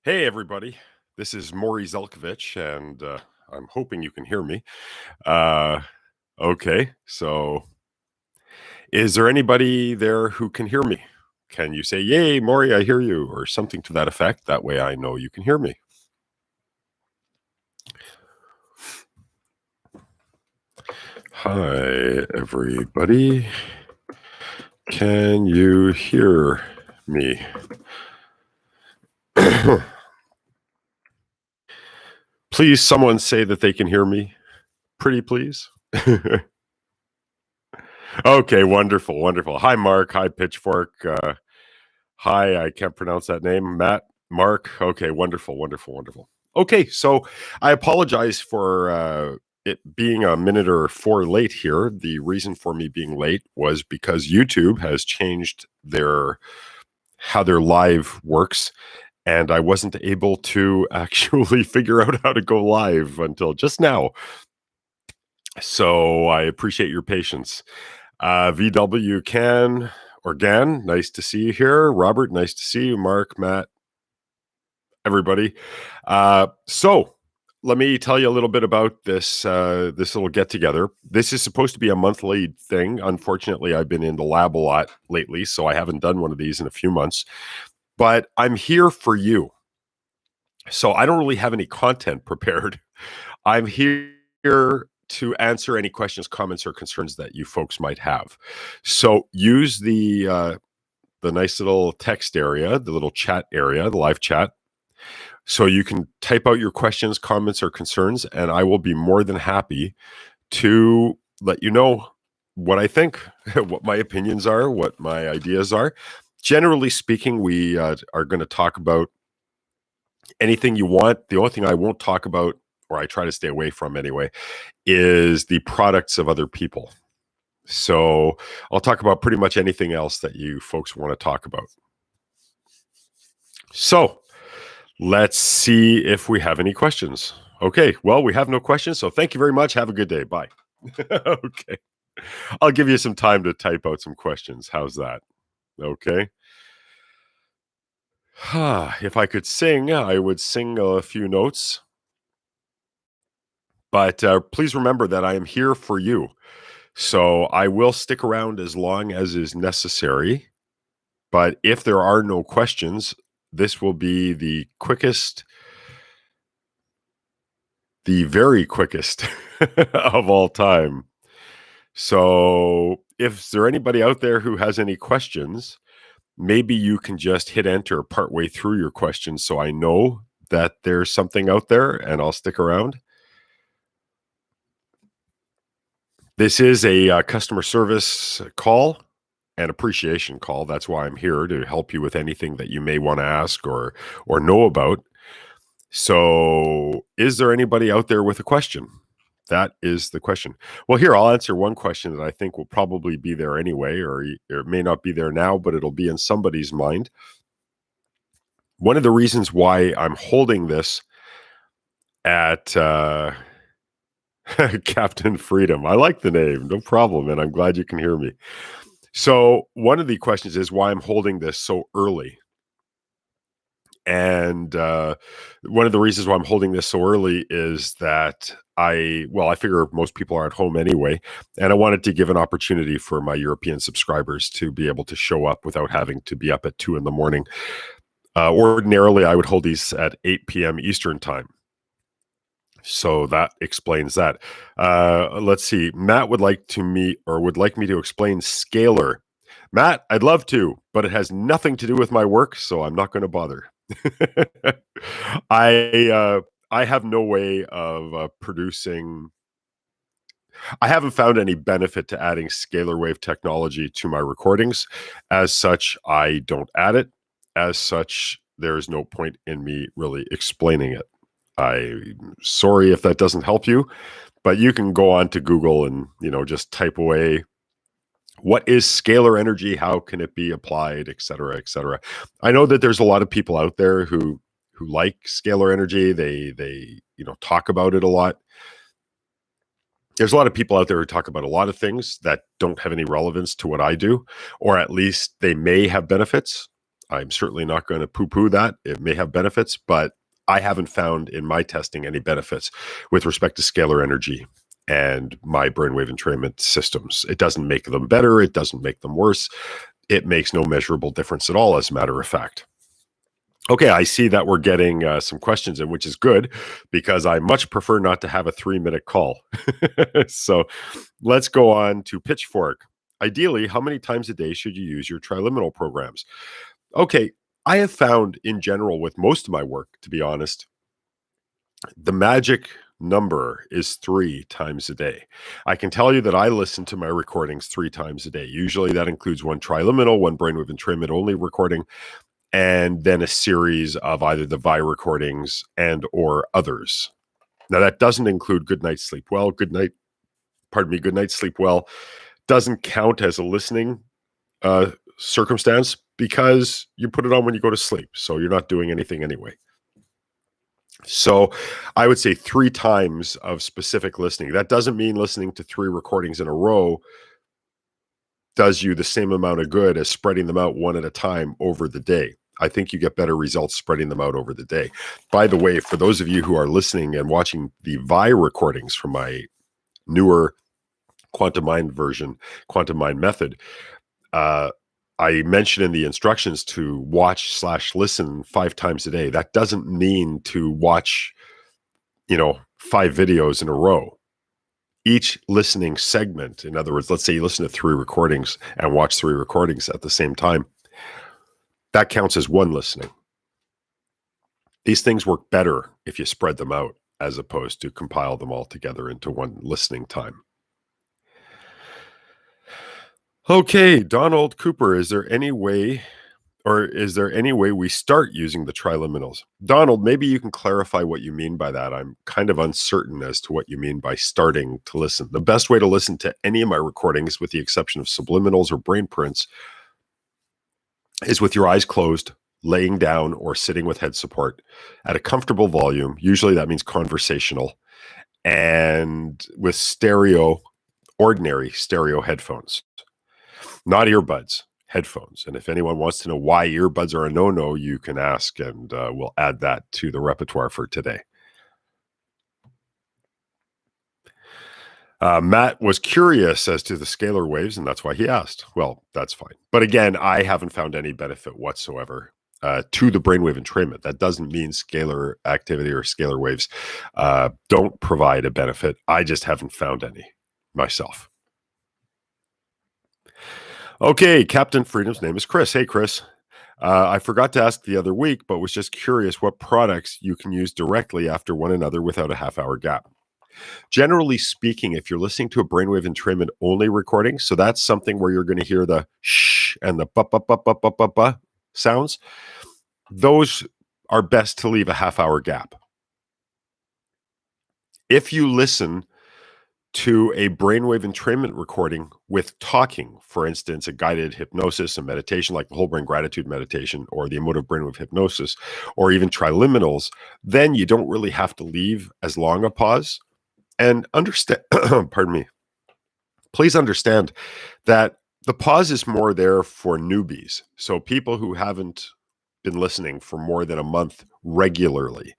Hey, everybody. This is Morry and I'm hoping you can hear me. Uh, okay, so is there anybody there who can hear me? Can you say, "Yay, Morry, I hear you," or something to that effect? That way I know you can hear me. Hi, everybody. Can you hear me? Please, someone say that they can hear me. Pretty please. Okay, wonderful, wonderful. Hi, Mark. Hi, Pitchfork. Hi, I can't pronounce that name. Matt, Mark. Okay, wonderful, wonderful, wonderful. Okay, so I apologize for it being a minute or four late here. The reason for me being late was because YouTube has changed their how their live works, and I wasn't able to actually figure out how to go live until just now. So I appreciate your patience. VW Can or Gan, nice to see you here. Robert, nice to see you. Mark, Matt, everybody. So let me tell you a little bit about this little get together. This is supposed to be a monthly thing. Unfortunately, I've been in the lab a lot lately, so I haven't done one of these in a few months. But I'm here for you. So I don't really have any content prepared. I'm here to answer any questions, comments, or concerns that you folks might have. So use the nice little text area, the little chat area, the live chat. So you can type out your questions, comments, or concerns, and I will be more than happy to let you know what I think, what my opinions are, what my ideas are. Generally speaking, we are going to talk about anything you want. The only thing I won't talk about, or I try to stay away from anyway, is the products of other people. So I'll talk about pretty much anything else that you folks want to talk about. So let's see if we have any questions. Okay, well, we have no questions, so thank you very much. Have a good day. Bye. Okay. I'll give you some time to type out some questions. How's that? Okay. If I could sing, I would sing a few notes. But please remember that I am here for you. So I will stick around as long as is necessary. But if there are no questions, this will be the very quickest of all time. So if there anybody out there who has any questions, maybe you can just hit enter partway through your questions so I know that there's something out there and I'll stick around. This is a customer service call and appreciation call. That's why I'm here, to help you with anything that you may want to ask or know about. So, is there anybody out there with a question? That is the question. Well, here, I'll answer one question that I think will probably be there anyway, or it may not be there now, but it'll be in somebody's mind. One of the reasons why I'm holding this at Captain Freedom, I like the name, no problem, and I'm glad you can hear me. So, one of the questions is why I'm holding this so early. And one of the reasons why I'm holding this so early is that I figure most people are at home anyway, and I wanted to give an opportunity for my European subscribers to be able to show up without having to be up at 2 a.m. Ordinarily, I would hold these at 8 p.m. Eastern time. So that explains that. Let's see. Matt would like me to explain scalar. Matt, I'd love to, but it has nothing to do with my work, so I'm not going to bother. I have no way of producing. I haven't found any benefit to adding scalar wave technology to my recordings. As such, I don't add it. As such, there is no point in me really explaining it. I'm sorry if that doesn't help you, but you can go on to Google and just type away, what is scalar energy? How can it be applied, et cetera, et cetera. I know that there's a lot of people out there who like scalar energy. They talk about it a lot. There's a lot of people out there who talk about a lot of things that don't have any relevance to what I do, or at least they may have benefits. I'm certainly not going to poo-poo that. It may have benefits, but I haven't found in my testing any benefits with respect to scalar energy and my brainwave entrainment systems. It doesn't make them better. It doesn't make them worse. It makes no measurable difference at all, as a matter of fact. Okay, I see that we're getting some questions in, which is good because I much prefer not to have a 3-minute call. So let's go on to Pitchfork. Ideally, how many times a day should you use your triliminal programs? Okay, I have found in general with most of my work, to be honest, the magic number is 3 times a day. I can tell you that I listen to my recordings 3 times a day. Usually that includes one triliminal, one brainwave entrainment only recording, and then a series of either the VI recordings and or others. Now that doesn't include Good Night Sleep Well. Good Night Sleep Well doesn't count as a listening circumstance because you put it on when you go to sleep. So you're not doing anything anyway. So I would say 3 times of specific listening. That doesn't mean listening to 3 recordings in a row does you the same amount of good as spreading them out one at a time over the day. I think you get better results spreading them out over the day. By the way, for those of you who are listening and watching the VI recordings from my newer Quantum Mind version, Quantum Mind method, I mentioned in the instructions to watch/listen 5 times a day. That doesn't mean to watch, 5 videos in a row. Each listening segment, in other words, let's say you listen to 3 recordings and watch 3 recordings at the same time, that counts as one listening. These things work better if you spread them out as opposed to compile them all together into one listening time. Okay, Donald Cooper, is there any way we start using the triliminals? Donald, maybe you can clarify what you mean by that. I'm kind of uncertain as to what you mean by starting to listen. The best way to listen to any of my recordings, with the exception of subliminals or brain prints, is with your eyes closed, laying down or sitting with head support at a comfortable volume. Usually that means conversational, and with ordinary stereo headphones, not earbuds, headphones. And if anyone wants to know why earbuds are a no-no, you can ask, and we'll add that to the repertoire for today. Matt was curious as to the scalar waves, and that's why he asked. Well, that's fine. But again, I haven't found any benefit whatsoever to the brainwave entrainment. That doesn't mean scalar activity or scalar waves don't provide a benefit. I just haven't found any myself. Okay, Captain Freedom's name is Chris. Hey, Chris. I forgot to ask the other week, but was just curious what products you can use directly after one another without a half-hour gap. Generally speaking, if you're listening to a brainwave entrainment only recording, so that's something where you're going to hear the shh and the ba sounds, those are best to leave a half-hour gap. If you listen to a brainwave entrainment recording with talking, for instance, a guided hypnosis, a meditation like the whole brain gratitude meditation or the emotive brainwave hypnosis, or even triliminals, then you don't really have to leave as long a pause. And understand, pardon me, please understand that the pause is more there for newbies. So people who haven't been listening for more than a month regularly.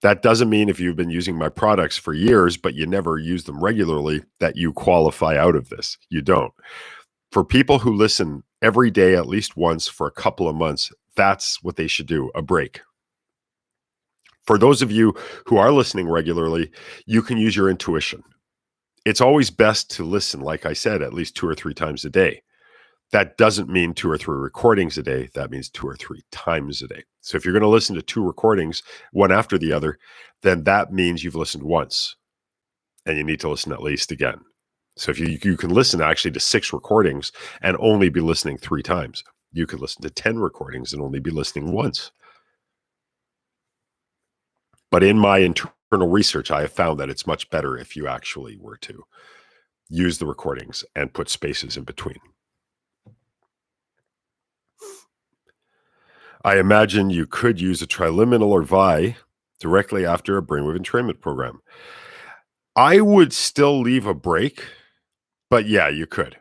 That doesn't mean if you've been using my products for years, but you never use them regularly, that you qualify out of this. You don't. For people who listen every day, at least once for a couple of months, that's what they should do, a break. For those of you who are listening regularly, you can use your intuition. It's always best to listen, like I said, at least 2 or 3 times a day. That doesn't mean 2 or 3 recordings a day. That means 2 or 3 times a day. So if you're going to listen to 2 recordings, one after the other, then that means you've listened once and you need to listen at least again. So if you can listen actually to 6 recordings and only be listening 3 times. You could listen to 10 recordings and only be listening once. But in my internal research, I have found that it's much better if you actually were to use the recordings and put spaces in between. I imagine you could use a triliminal or VI directly after a brainwave entrainment program. I would still leave a break, but yeah, you could.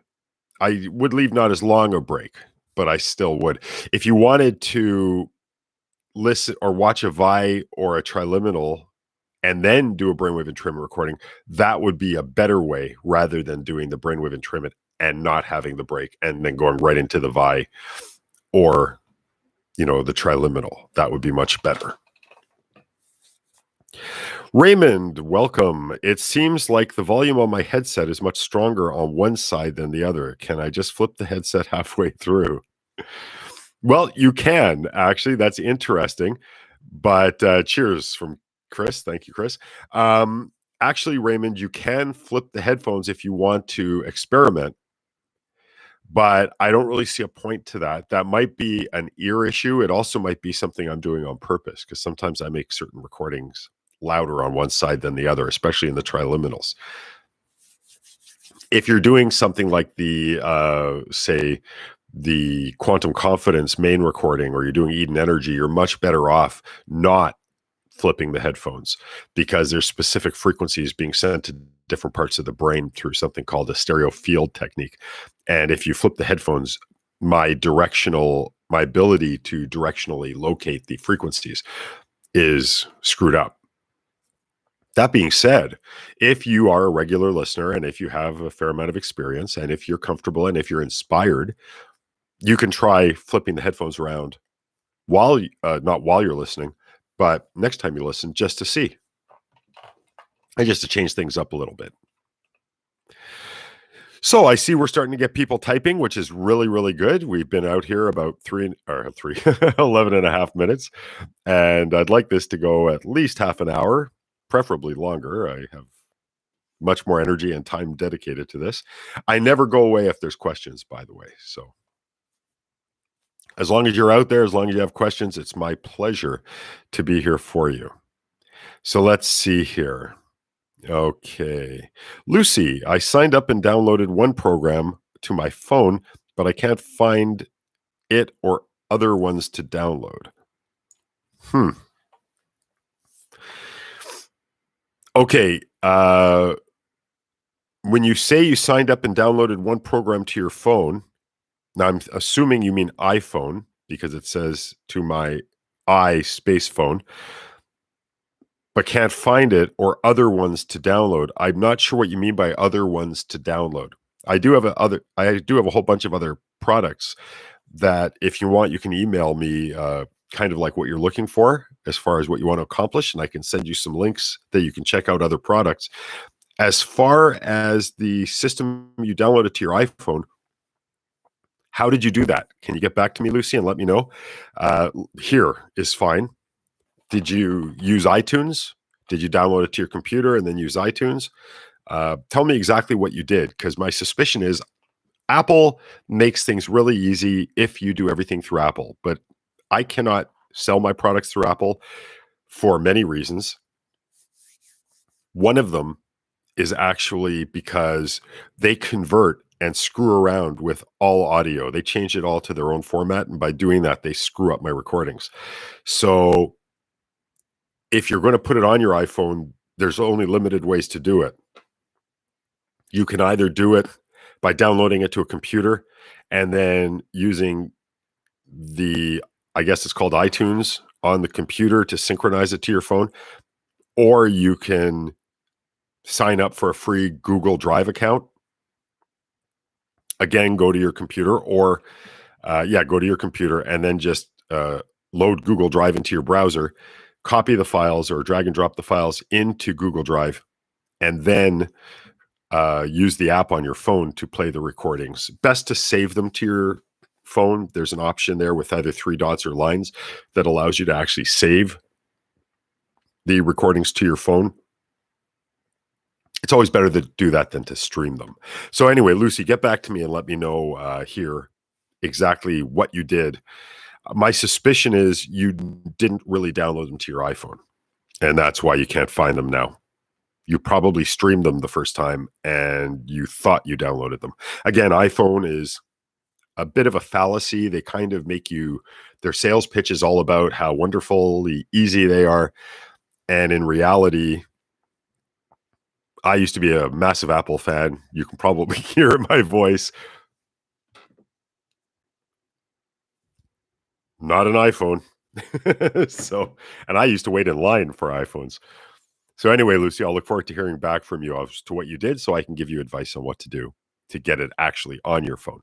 I would leave not as long a break. but I still would. If you wanted to listen or watch a Vi or a Triliminal and then do a brainwave entrainment recording, that would be a better way rather than doing the brainwave entrainment and not having the break and then going right into the Vi or, the Triliminal. That would be much better. Raymond, welcome. It seems like the volume on my headset is much stronger on one side than the other. Can I just flip the headset halfway through? Well, you can actually. That's interesting. But cheers from Chris. Thank you, Chris. Actually, Raymond, you can flip the headphones if you want to experiment, but I don't really see a point to that. That might be an ear issue. It also might be something I'm doing on purpose because sometimes I make certain recordings louder on one side than the other, especially in the triliminals. If you're doing something like say, the Quantum Confidence main recording, or you're doing Eden Energy, you're much better off not flipping the headphones because there's specific frequencies being sent to different parts of the brain through something called a stereo field technique. And if you flip the headphones, my ability to directionally locate the frequencies is screwed up. That being said, if you are a regular listener and if you have a fair amount of experience and if you're comfortable and if you're inspired, you can try flipping the headphones around not while you're listening, but next time you listen, just to see and just to change things up a little bit. So I see we're starting to get people typing, which is really, really good. We've been out here about 11 and a half minutes, and I'd like this to go at least half an hour, preferably longer. I have much more energy and time dedicated to this. I never go away if there's questions, by the way. So as long as you're out there, as long as you have questions, it's my pleasure to be here for you. So let's see here. Okay. Lucy, I signed up and downloaded one program to my phone, but I can't find it or other ones to download. Okay. When you say you signed up and downloaded one program to your phone, now I'm assuming you mean iPhone because it says to my phone, but can't find it or other ones to download. I'm not sure what you mean by other ones to download. I do have a whole bunch of other products that if you want, you can email me kind of like what you're looking for as far as what you want to accomplish, and I can send you some links that you can check out other products. As far as the system you downloaded to your iPhone, how did you do that? Can you get back to me, Lucy, and let me know? Here is fine. Did you use iTunes? Did you download it to your computer and then use iTunes? Tell me exactly what you did, because my suspicion is Apple makes things really easy if you do everything through Apple, but I cannot sell my products through Apple for many reasons. One of them is actually because they convert and screw around with all audio. They change it all to their own format, and by doing that, they screw up my recordings. So if you're going to put it on your iPhone, there's only limited ways to do it. You can either do it by downloading it to a computer and then using I guess it's called iTunes on the computer to synchronize it to your phone, or you can sign up for a free Google Drive account. Again, go to your computer go to your computer and then just load Google Drive into your browser, copy the files or drag and drop the files into Google Drive, and then use the app on your phone to play the recordings. Best to save them to your phone. There's an option there with either 3 dots or lines that allows you to actually save the recordings to your phone. It's always better to do that than to stream them. So anyway, Lucy, get back to me and let me know here exactly what you did. My suspicion is you didn't really download them to your iPhone, and that's why you can't find them now. You probably streamed them the first time and you thought you downloaded them. Again, iPhone is a bit of a fallacy. They kind of their sales pitch is all about how wonderfully easy they are. And in reality, I used to be a massive Apple fan. You can probably hear in my voice. not an iPhone. So, and I used to wait in line for iPhones. So anyway, Lucy, I'll look forward to hearing back from you as to what you did so I can give you advice on what to do to get it actually on your phone.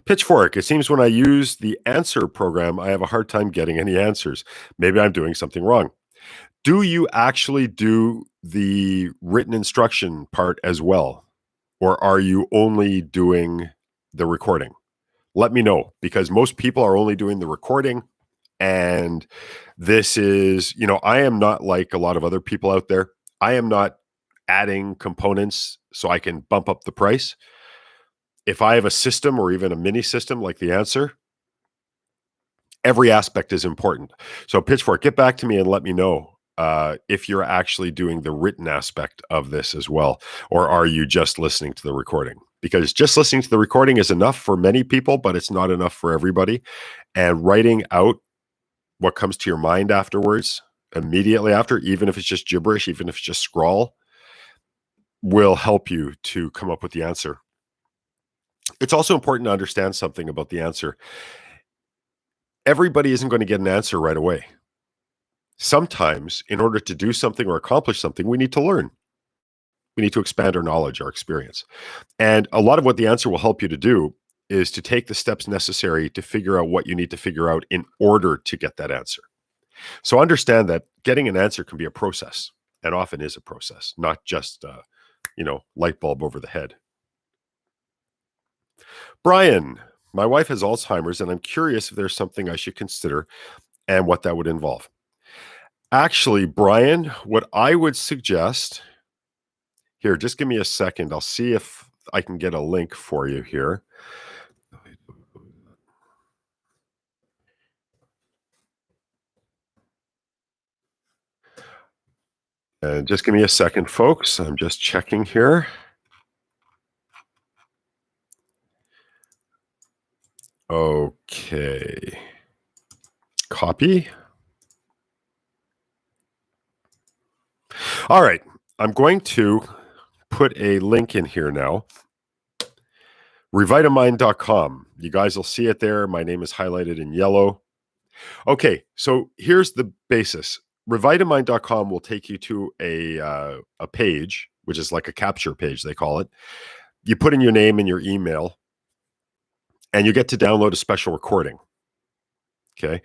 Pitchfork, it seems when I use the answer program, I have a hard time getting any answers. Maybe I'm doing something wrong. Do you actually do the written instruction part as well? Or are you only doing the recording? Let me know, because most people are only doing the recording. And this is, I am not like a lot of other people out there. I am not adding components so I can bump up the price. If I have a system or even a mini system like the answer, every aspect is important. So Pitchfork, get back to me and let me know if you're actually doing the written aspect of this as well, or are you just listening to the recording? Because just listening to the recording is enough for many people, but it's not enough for everybody. And writing out what comes to your mind afterwards, immediately after, even if it's just gibberish, even if it's just scrawl, will help you to come up with the answer. It's also important to understand something about the answer. Everybody isn't going to get an answer right away. Sometimes, in order to do something or accomplish something, we need to learn. We need to expand our knowledge, our experience. And a lot of what the answer will help you to do is to take the steps necessary to figure out what you need to figure out in order to get that answer. So understand that getting an answer can be a process, and often is a process, not just light bulb over the head. Brian, my wife has Alzheimer's, and I'm curious if there's something I should consider and what that would involve. Actually, Brian, what I would suggest here, just give me a second. I'll see if I can get a link for you here. And just give me a second, folks. I'm just checking here. Okay. Copy. All right. I'm going to put a link in here now. Revitamind.com. You guys will see it there. My name is highlighted in yellow. Okay, so here's the basis. Revitamind.com will take you to a page, which is like a capture page, they call it. You put in your name and your email, and you get to download a special recording. Okay.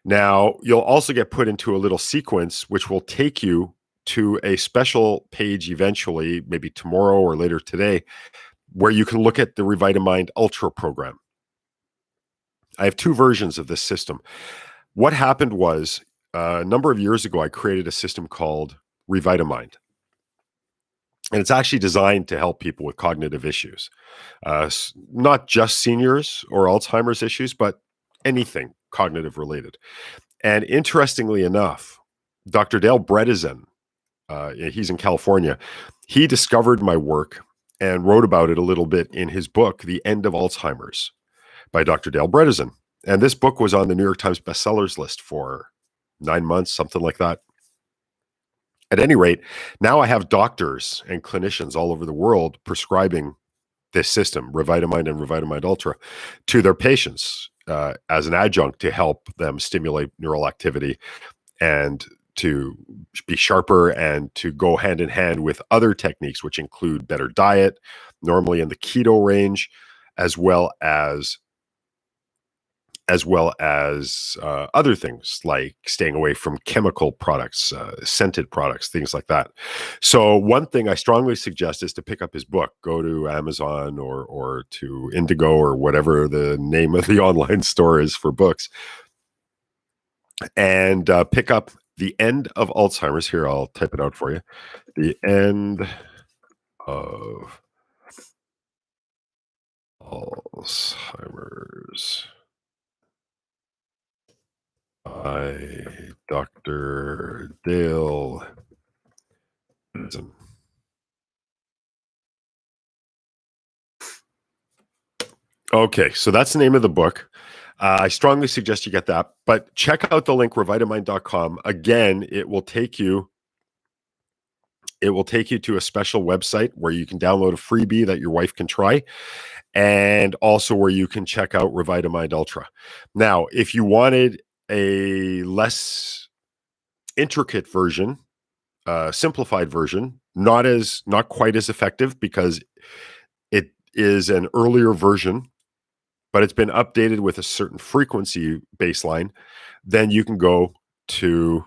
Now, you'll also get put into a little sequence, which will take you to a special page eventually, maybe tomorrow or later today, where you can look at the Revitamind Ultra program. I have two versions of this system. What happened was a number of years ago, I created a system called Revitamind. And it's actually designed to help people with cognitive issues, not just seniors or Alzheimer's issues, but anything cognitive related. And interestingly enough, Dr. Dale Bredesen, he's in California, he discovered my work and wrote about it a little bit in his book, The End of Alzheimer's, by Dr. Dale Bredesen. And this book was on the New York Times bestsellers list for 9 months, something like that. At any rate, now I have doctors and clinicians all over the world prescribing this system, Revitamind and Revitamind Ultra, to their patients as an adjunct to help them stimulate neural activity and to be sharper and to go hand in hand with other techniques, which include better diet, normally in the keto range, as well as other things like staying away from chemical products, scented products, things like that. So one thing I strongly suggest is to pick up his book. Go to Amazon or to Indigo or whatever the name of the online store is for books, and pick up The End of Alzheimer's. Here, I'll type it out for you. The End of Alzheimer's by Dr. Dale Bredesen. Okay, so that's the name of the book. I strongly suggest you get that, but check out the link, revitamind.com. Again, it will take you to a special website where you can download a freebie that your wife can try. and also where you can check out Revitamind Ultra. Now, if you wanted a less intricate version, simplified version, not quite as effective because it is an earlier version, but it's been updated with a certain frequency baseline, then you can go to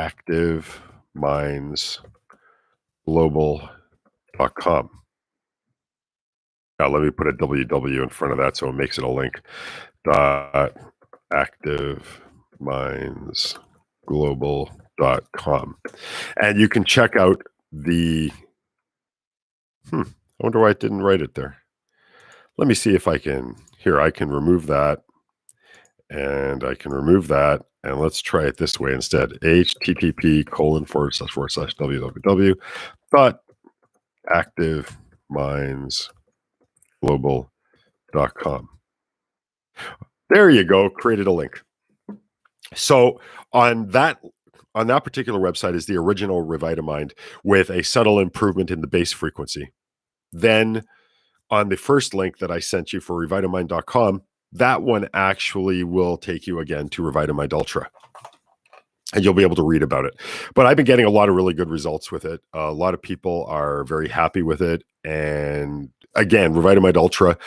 activemindsglobal.com. Now let me put a www in front of that so it makes it a link. activemindsglobal.com. And you can check out the I wonder why it didn't write it there. Let me see if I can remove that, and I can remove that, and let's try it this way instead. http://www.activemindsglobal.com. There you go. Created a link. So on that particular website is the original Revitamind with a subtle improvement in the base frequency. Then on the first link that I sent you for revitamind.com, that one actually will take you again to Revitamind Ultra. And you'll be able to read about it. But I've been getting a lot of really good results with it. A lot of people are very happy with it. And again, Revitamind Ultra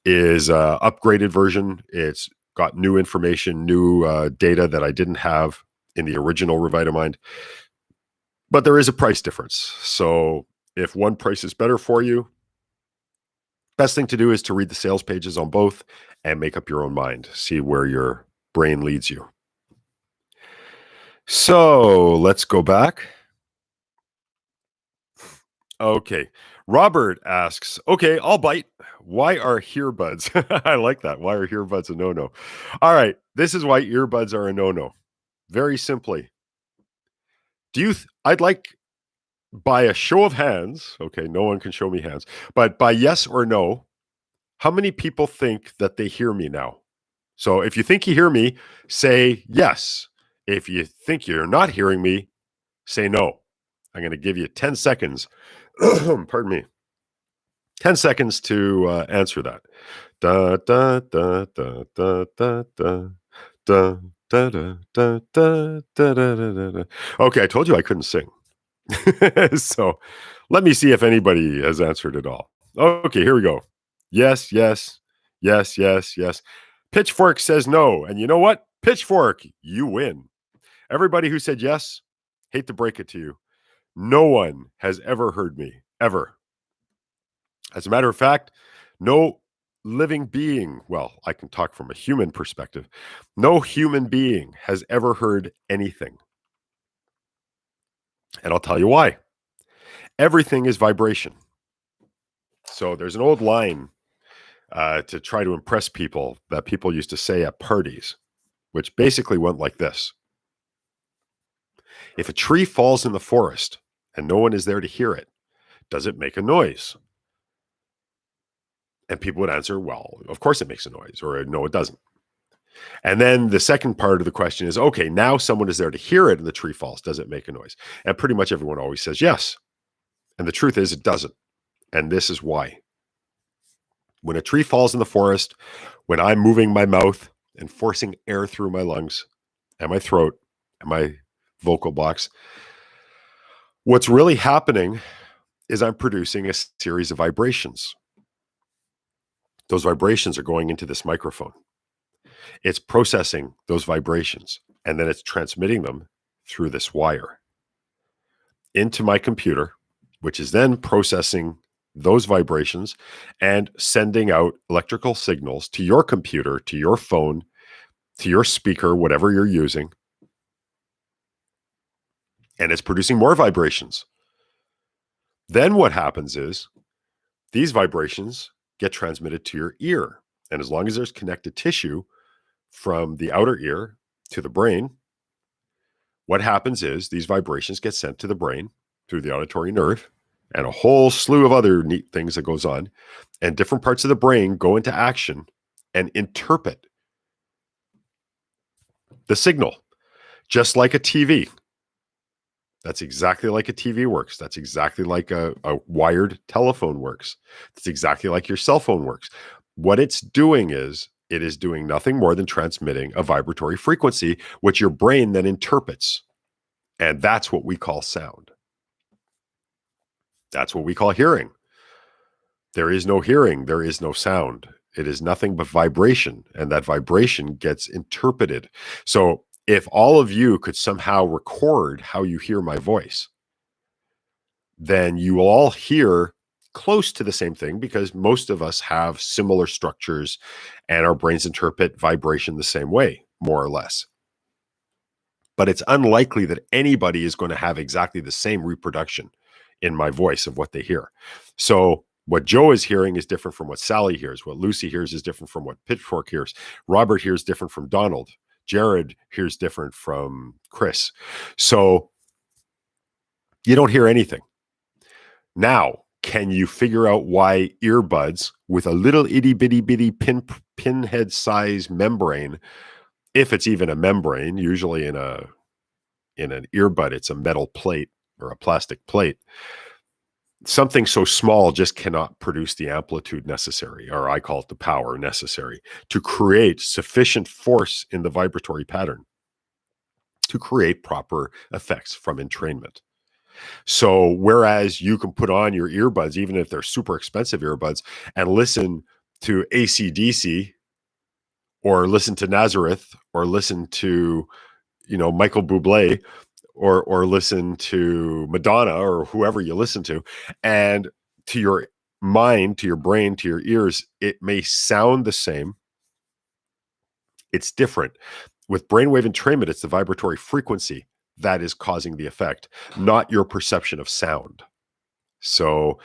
is an upgraded version. It's got new information, new data that I didn't have in the original Revitamind. But there is a price difference. So if one price is better for you, best thing to do is to read the sales pages on both and make up your own mind. See where your brain leads you. So let's go back. Okay. Robert asks, okay, I'll bite. Why are earbuds? I like that. Why are earbuds a no-no? All right. This is why earbuds are a no-no. Very simply. I'd like by a show of hands, okay, no one can show me hands, but by yes or no, how many people think that they hear me now? So if you think you hear me, say yes. If you think you're not hearing me, say no. I'm going to give you 10 seconds. Pardon me. 10 seconds to answer that. Da, da, da, da, da, da, da, da, da, da, da, da, da, da, da. Okay, I told you I couldn't sing. So let me see if anybody has answered it all. Okay, here we go. Yes, yes, yes, yes, yes. Pitchfork says no. And you know what? Pitchfork, you win. Everybody who said yes, hate to break it to you, no one has ever heard me, ever. As a matter of fact, no living being, well, I can talk from a human perspective, no human being has ever heard anything. And I'll tell you why. Everything is vibration. So there's an old line to try to impress people that people used to say at parties, which basically went like this. If a tree falls in the forest and no one is there to hear it, does it make a noise? And people would answer, well, of course it makes a noise, or no, it doesn't. And then the second part of the question is, okay, now someone is there to hear it and the tree falls. Does it make a noise? And pretty much everyone always says yes. And the truth is it doesn't. And this is why. When a tree falls in the forest, when I'm moving my mouth and forcing air through my lungs and my throat and my vocal box, what's really happening is I'm producing a series of vibrations. Those vibrations are going into this microphone. It's processing those vibrations, and then it's transmitting them through this wire into my computer, which is then processing those vibrations and sending out electrical signals to your computer, to your phone, to your speaker, whatever you're using. And it's producing more vibrations. Then what happens is these vibrations get transmitted to your ear. And as long as there's connected tissue from the outer ear to the brain, what happens is these vibrations get sent to the brain through the auditory nerve and a whole slew of other neat things that goes on. And different parts of the brain go into action and interpret the signal, just like a TV. That's exactly like a TV works. That's exactly like a wired telephone works. That's exactly like your cell phone works. What it's doing is it is doing nothing more than transmitting a vibratory frequency, which your brain then interprets. And that's what we call sound. That's what we call hearing. There is no hearing, there is no sound. It is nothing but vibration, and that vibration gets interpreted. So if all of you could somehow record how you hear my voice, then you will all hear close to the same thing, because most of us have similar structures and our brains interpret vibration the same way, more or less. But it's unlikely that anybody is going to have exactly the same reproduction in my voice of what they hear. So what Joe is hearing is different from what Sally hears. What Lucy hears is different from what Pitchfork hears. Robert hears different from Donald. Jared hears different from Chris. So you don't hear anything. Now, can you figure out why earbuds with a little itty bitty bitty pinhead size membrane, if it's even a membrane, usually in an earbud, it's a metal plate or a plastic plate. Something so small just cannot produce the amplitude necessary, or I call it the power necessary, to create sufficient force in the vibratory pattern to create proper effects from entrainment. So whereas you can put on your earbuds, even if they're super expensive earbuds, and listen to AC/DC or listen to Nazareth or listen to, Michael Bublé or listen to Madonna or whoever you listen to, and to your mind, to your brain, to your ears, it may sound the same. It's different. With brainwave entrainment, it's the vibratory frequency that is causing the effect, not your perception of sound. So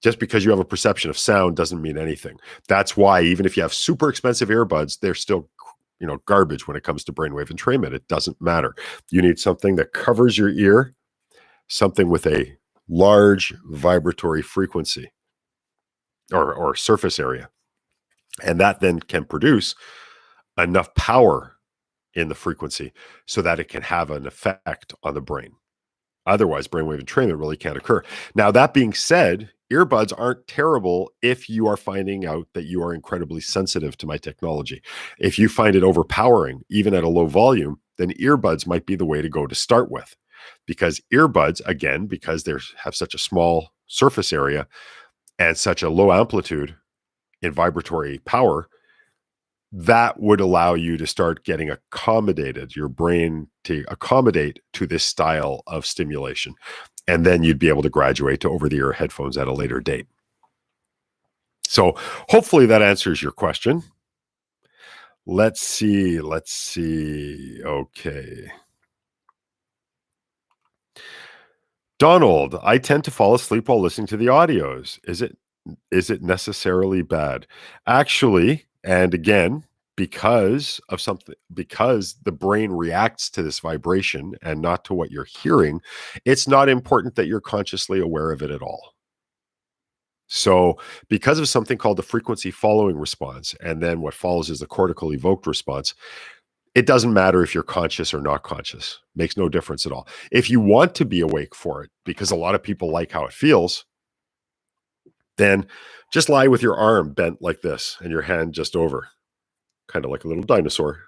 just because you have a perception of sound doesn't mean anything. That's why even if you have super expensive earbuds, they're still, garbage when it comes to brainwave entrainment. It doesn't matter. You need something that covers your ear, something with a large vibratory frequency or surface area. And that then can produce enough power in the frequency so that it can have an effect on the brain. Otherwise, brainwave entrainment really can't occur. Now, that being said, earbuds aren't terrible if you are finding out that you are incredibly sensitive to my technology. If you find it overpowering, even at a low volume, then earbuds might be the way to go to start with. Because earbuds, again, because they have such a small surface area and such a low amplitude in vibratory power, that would allow you to start getting accommodated, your brain to accommodate to this style of stimulation. And then you'd be able to graduate to over-the-ear headphones at a later date. So hopefully that answers your question. Let's see. Okay. Donald, I tend to fall asleep while listening to the audios. Is it necessarily bad? Actually, and again, because the brain reacts to this vibration and not to what you're hearing, it's not important that you're consciously aware of it at all. So because of something called the frequency following response, and then what follows is the cortical evoked response, it doesn't matter if you're conscious or not conscious. Makes no difference at all. If you want to be awake for it, because a lot of people like how it feels, then just lie with your arm bent like this and your hand just over, kind of like a little dinosaur.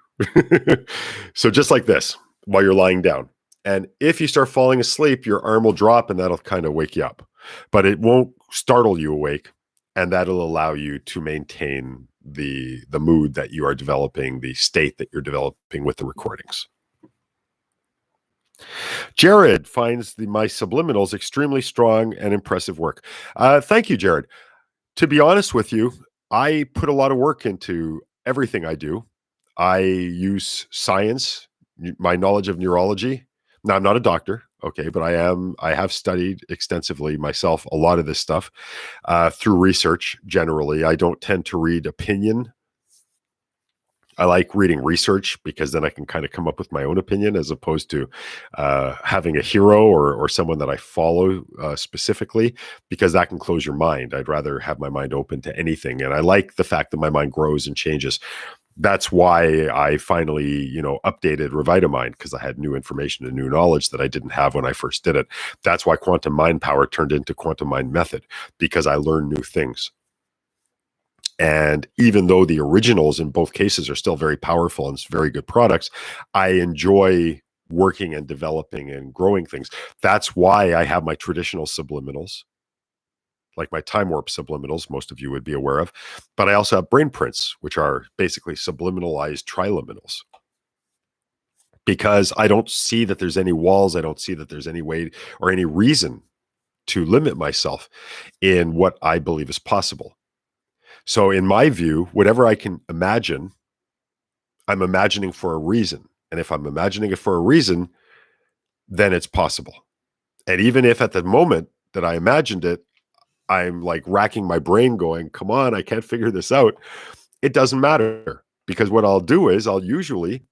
So just like this while you're lying down. And if you start falling asleep, your arm will drop and that'll kind of wake you up. But it won't startle you awake, and that'll allow you to maintain the mood that you are developing, the state that you're developing with the recordings. Jared finds my subliminals extremely strong and impressive work. Thank you, Jared. To be honest with you, I put a lot of work into everything I do. I use science, my knowledge of neurology. Now, I'm not a doctor, okay, but I have studied extensively myself a lot of this stuff through research. Generally, I don't tend to read opinion. I like reading research because then I can kind of come up with my own opinion, as opposed to having a hero or someone that I follow specifically, because that can close your mind. I'd rather have my mind open to anything. And I like the fact that my mind grows and changes. That's why I finally, updated Revitamind, because I had new information and new knowledge that I didn't have when I first did it. That's why Quantum Mind Power turned into Quantum Mind Method, because I learned new things. And even though the originals in both cases are still very powerful and very good products, I enjoy working and developing and growing things. That's why I have my traditional subliminals, like my time warp subliminals, most of you would be aware of. But I also have brain prints, which are basically subliminalized triliminals. Because I don't see that there's any walls, I don't see that there's any way or any reason to limit myself in what I believe is possible. So, in my view, whatever I can imagine, I'm imagining for a reason. And if I'm imagining it for a reason, then it's possible. And even if at the moment that I imagined it, I'm like racking my brain going, come on, I can't figure this out. It doesn't matter, because what I'll do is I'll usually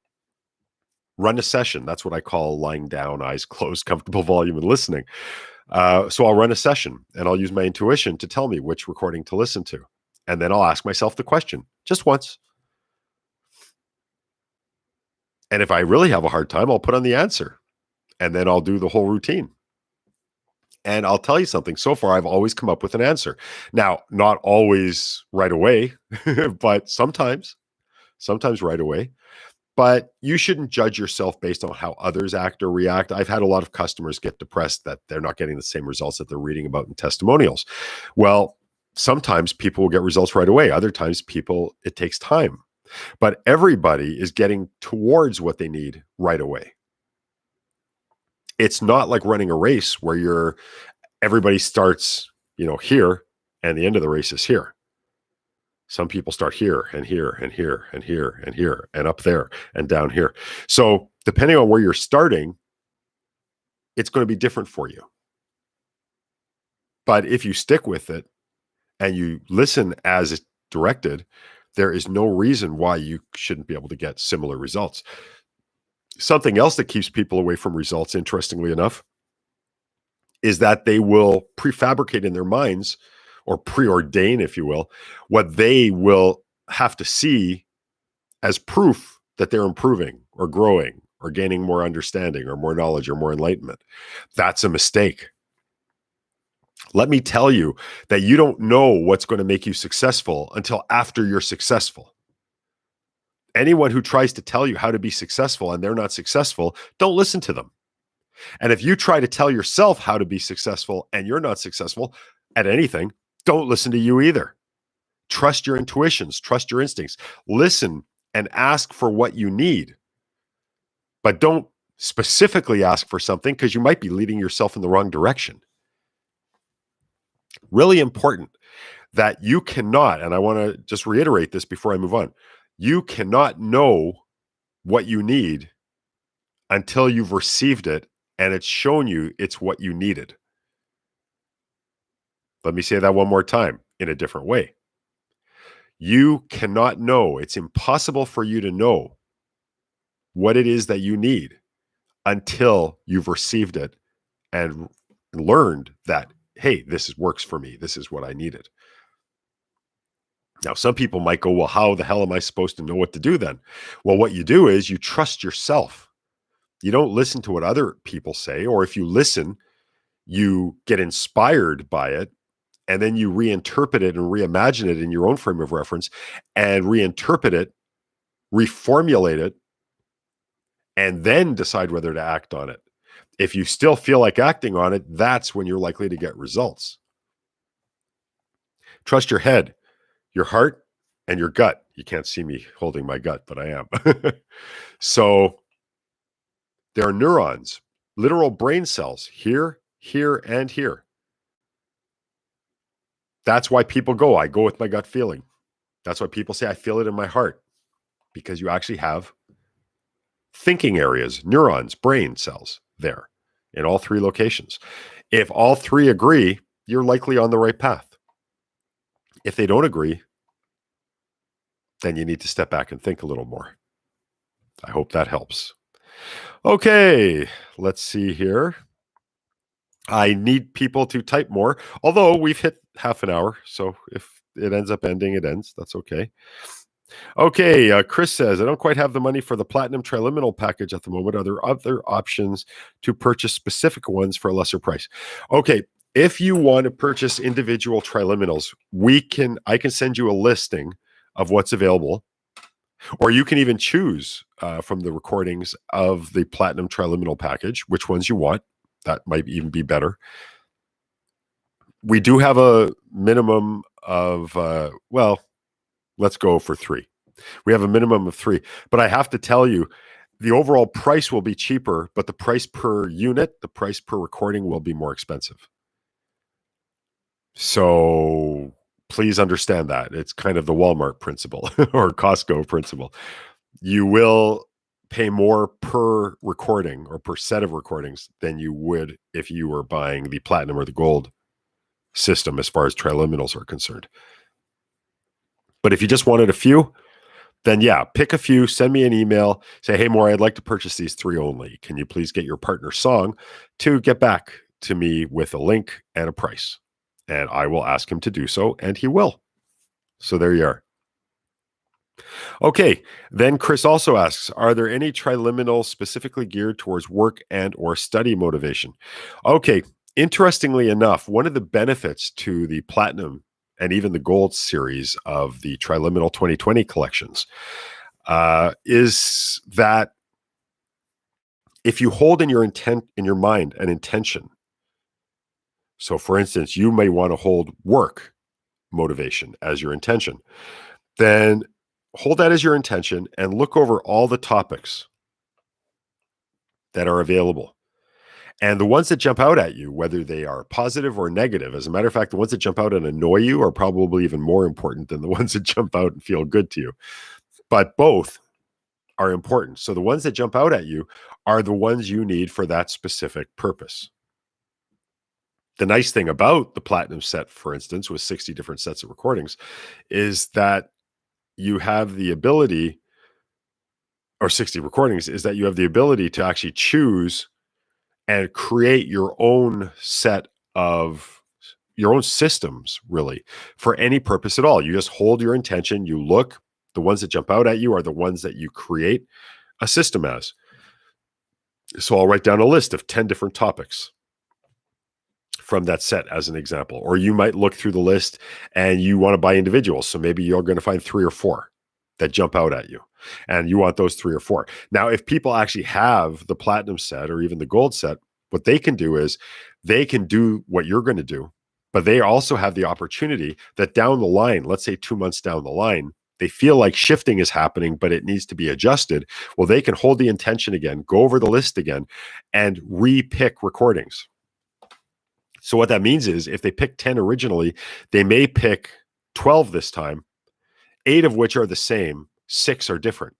run a session. That's what I call lying down, eyes closed, comfortable volume, and listening. So I'll run a session and I'll use my intuition to tell me which recording to listen to. And then I'll ask myself the question just once. And if I really have a hard time, I'll put on the answer and then I'll do the whole routine. And I'll tell you something. So far, I've always come up with an answer. Now, not always right away, but sometimes right away. But you shouldn't judge yourself based on how others act or react. I've had a lot of customers get depressed that they're not getting the same results that they're reading about in testimonials. Well, sometimes people will get results right away. Other times it takes time. But everybody is getting towards what they need right away. It's not like running a race where everybody starts, here, and the end of the race is here. Some people start here and here and here and here and here and up there and down here. So depending on where you're starting, it's going to be different for you. But if you stick with it and you listen as it's directed, there is no reason why you shouldn't be able to get similar results. Something else that keeps people away from results, interestingly enough, is that they will prefabricate in their minds, or preordain, if you will, what they will have to see as proof that they're improving or growing or gaining more understanding or more knowledge or more enlightenment. That's a mistake. Let me tell you that you don't know what's going to make you successful until after you're successful. Anyone who tries to tell you how to be successful and they're not successful, don't listen to them. And if you try to tell yourself how to be successful and you're not successful at anything, don't listen to you either. Trust your intuitions, trust your instincts. Listen and ask for what you need. But don't specifically ask for something, because you might be leading yourself in the wrong direction. Really important that you cannot, and I want to just reiterate this before I move on, you cannot know what you need until you've received it and it's shown you it's what you needed. Let me say that one more time in a different way. You cannot know, it's impossible for you to know what it is that you need until you've received it and learned that, hey, this works for me. This is what I needed. Now, some people might go, well, how the hell am I supposed to know what to do then? Well, what you do is you trust yourself. You don't listen to what other people say, or if you listen, you get inspired by it, and then you reinterpret it and reimagine it in your own frame of reference and reinterpret it, reformulate it, and then decide whether to act on it. If you still feel like acting on it, that's when you're likely to get results. Trust your head, your heart, and your gut. You can't see me holding my gut, but I am. So there are neurons, literal brain cells here, here, and here. That's why people go, I go with my gut feeling. That's why people say, I feel it in my heart, because you actually have thinking areas, neurons, brain cells there in all three locations. If all three agree, you're likely on the right path. If they don't agree, then you need to step back and think a little more. I hope that helps. Okay, let's see here. I need people to type more, although we've hit half an hour. So if it ends up ending, it ends. That's okay. Okay, Chris says, I don't quite have the money for the platinum triliminal package at the moment. Are there other options to purchase specific ones for a lesser price? Okay, if you want to purchase individual triliminals, I can send you a listing of what's available, or you can even choose from the recordings of the platinum triliminal package which ones you want. That might even be better. We do have a minimum of let's go for 3. We have a minimum of 3, but I have to tell you, the overall price will be cheaper, but the price per unit, the price per recording will be more expensive. So please understand that. It's kind of the Walmart principle or Costco principle. You will pay more per recording or per set of recordings than you would if you were buying the platinum or the gold system as far as triliminals are concerned. But if you just wanted a few, then yeah, pick a few, send me an email, say, hey, Morry, I'd like to purchase these 3 only. Can you please get your partner song to get back to me with a link and a price? And I will ask him to do so, and he will. So there you are. Okay, then Chris also asks, are there any triliminals specifically geared towards work and or study motivation? Okay, interestingly enough, one of the benefits to the platinum and even the gold series of the triliminal 2020 collections is that if you hold in your mind an intention, so for instance, you may want to hold work motivation as your intention, then hold that as your intention and look over all the topics that are available. And the ones that jump out at you, whether they are positive or negative, as a matter of fact, the ones that jump out and annoy you are probably even more important than the ones that jump out and feel good to you. But both are important. So the ones that jump out at you are the ones you need for that specific purpose. The nice thing about the platinum set, for instance, with 60 different sets of recordings, is that you have the ability, or 60 recordings, is that you have the ability to actually choose and create your own set of your own systems, really, for any purpose at all. You just hold your intention, you look, the ones that jump out at you are the ones that you create a system as. So I'll write down a list of 10 different topics from that set as an example. Or you might look through the list and you want to buy individuals. So maybe you're going to find 3 or 4 that jump out at you, and you want those 3 or 4. Now, if people actually have the platinum set or even the gold set, what they can do is they can do what you're going to do, but they also have the opportunity that down the line, let's say 2 months down the line, they feel like shifting is happening, but it needs to be adjusted. Well, they can hold the intention again, go over the list again, and re-pick recordings. So what that means is if they pick 10 originally, they may pick 12 this time, 8 of which are the same, 6 are different,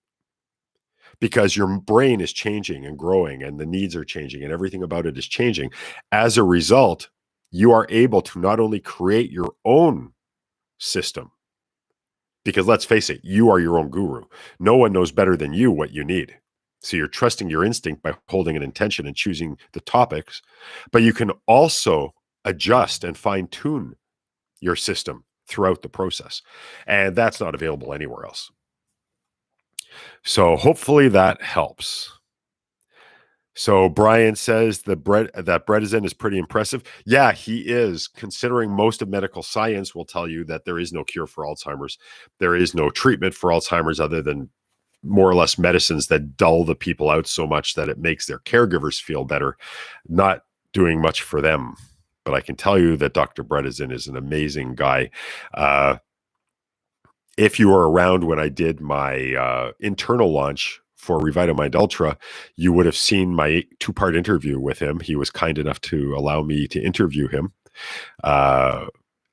because your brain is changing and growing and the needs are changing and everything about it is changing. As a result, you are able to not only create your own system, because let's face it, you are your own guru. No one knows better than you what you need. So you're trusting your instinct by holding an intention and choosing the topics, but you can also adjust and fine tune your system throughout the process. And that's not available anywhere else. So hopefully that helps. So Brian says that Bredesen is pretty impressive. Yeah, he is, considering most of medical science will tell you that there is no cure for Alzheimer's. There is no treatment for Alzheimer's other than more or less medicines that dull the people out so much that it makes their caregivers feel better, not doing much for them. But I can tell you that Dr. Bredesen is an amazing guy. If you were around when I did my internal launch for Revitamind Ultra, you would have seen my 2-part interview with him. He was kind enough to allow me to interview him.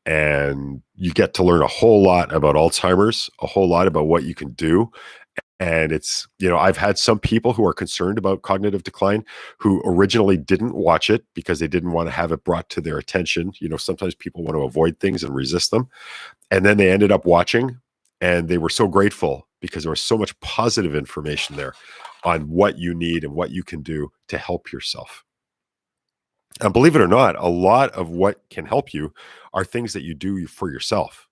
And you get to learn a whole lot about Alzheimer's, a whole lot about what you can do. And it's, I've had some people who are concerned about cognitive decline who originally didn't watch it because they didn't want to have it brought to their attention. Sometimes people want to avoid things and resist them. And then they ended up watching, and they were so grateful because there was so much positive information there on what you need and what you can do to help yourself. And believe it or not, a lot of what can help you are things that you do for yourself.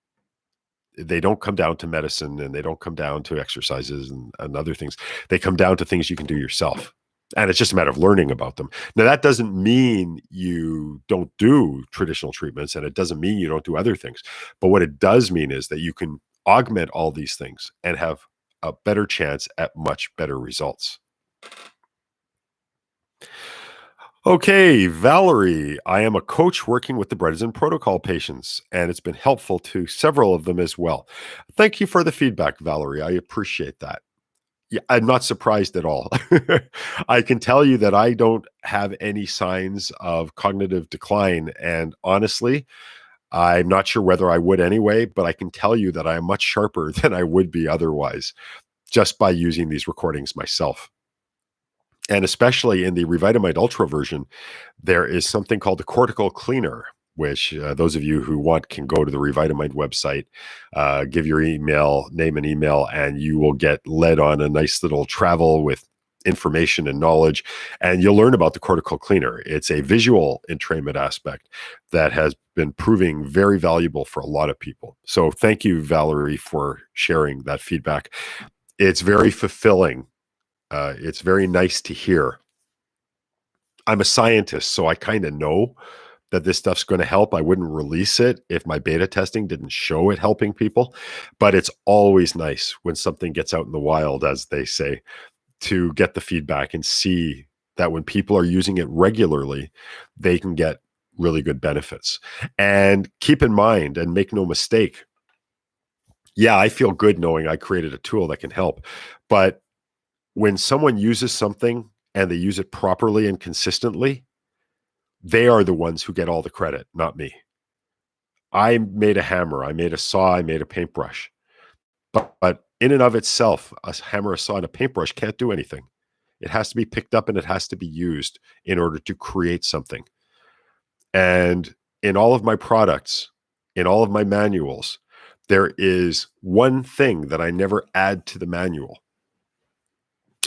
They don't come down to medicine, and they don't come down to exercises and other things. They come down to things you can do yourself. And it's just a matter of learning about them. Now, that doesn't mean you don't do traditional treatments, and it doesn't mean you don't do other things. But what it does mean is that you can augment all these things and have a better chance at much better results. Okay, Valerie, I am a coach working with the Bredesen Protocol patients, and it's been helpful to several of them as well. Thank you for the feedback, Valerie. I appreciate that. Yeah, I'm not surprised at all. I can tell you that I don't have any signs of cognitive decline. And honestly, I'm not sure whether I would anyway, but I can tell you that I am much sharper than I would be otherwise just by using these recordings myself. And especially in the Revitamite Ultra version, there is something called the cortical cleaner, which those of you who want can go to the Revitamite website, give your email, name and email, and you will get led on a nice little travel with information and knowledge, and you'll learn about the cortical cleaner. It's a visual entrainment aspect that has been proving very valuable for a lot of people. So thank you, Valerie, for sharing that feedback. It's very fulfilling. It's very nice to hear. I'm a scientist, so I kind of know that this stuff's going to help. I wouldn't release it if my beta testing didn't show it helping people. But it's always nice when something gets out in the wild, as they say, to get the feedback and see that when people are using it regularly, they can get really good benefits. And keep in mind, and make no mistake, yeah, I feel good knowing I created a tool that can help. But when someone uses something and they use it properly and consistently, they are the ones who get all the credit, not me. I made a hammer, I made a saw, I made a paintbrush. But in and of itself, a hammer, a saw, and a paintbrush can't do anything. It has to be picked up and it has to be used in order to create something. And in all of my products, in all of my manuals, there is one thing that I never add to the manual.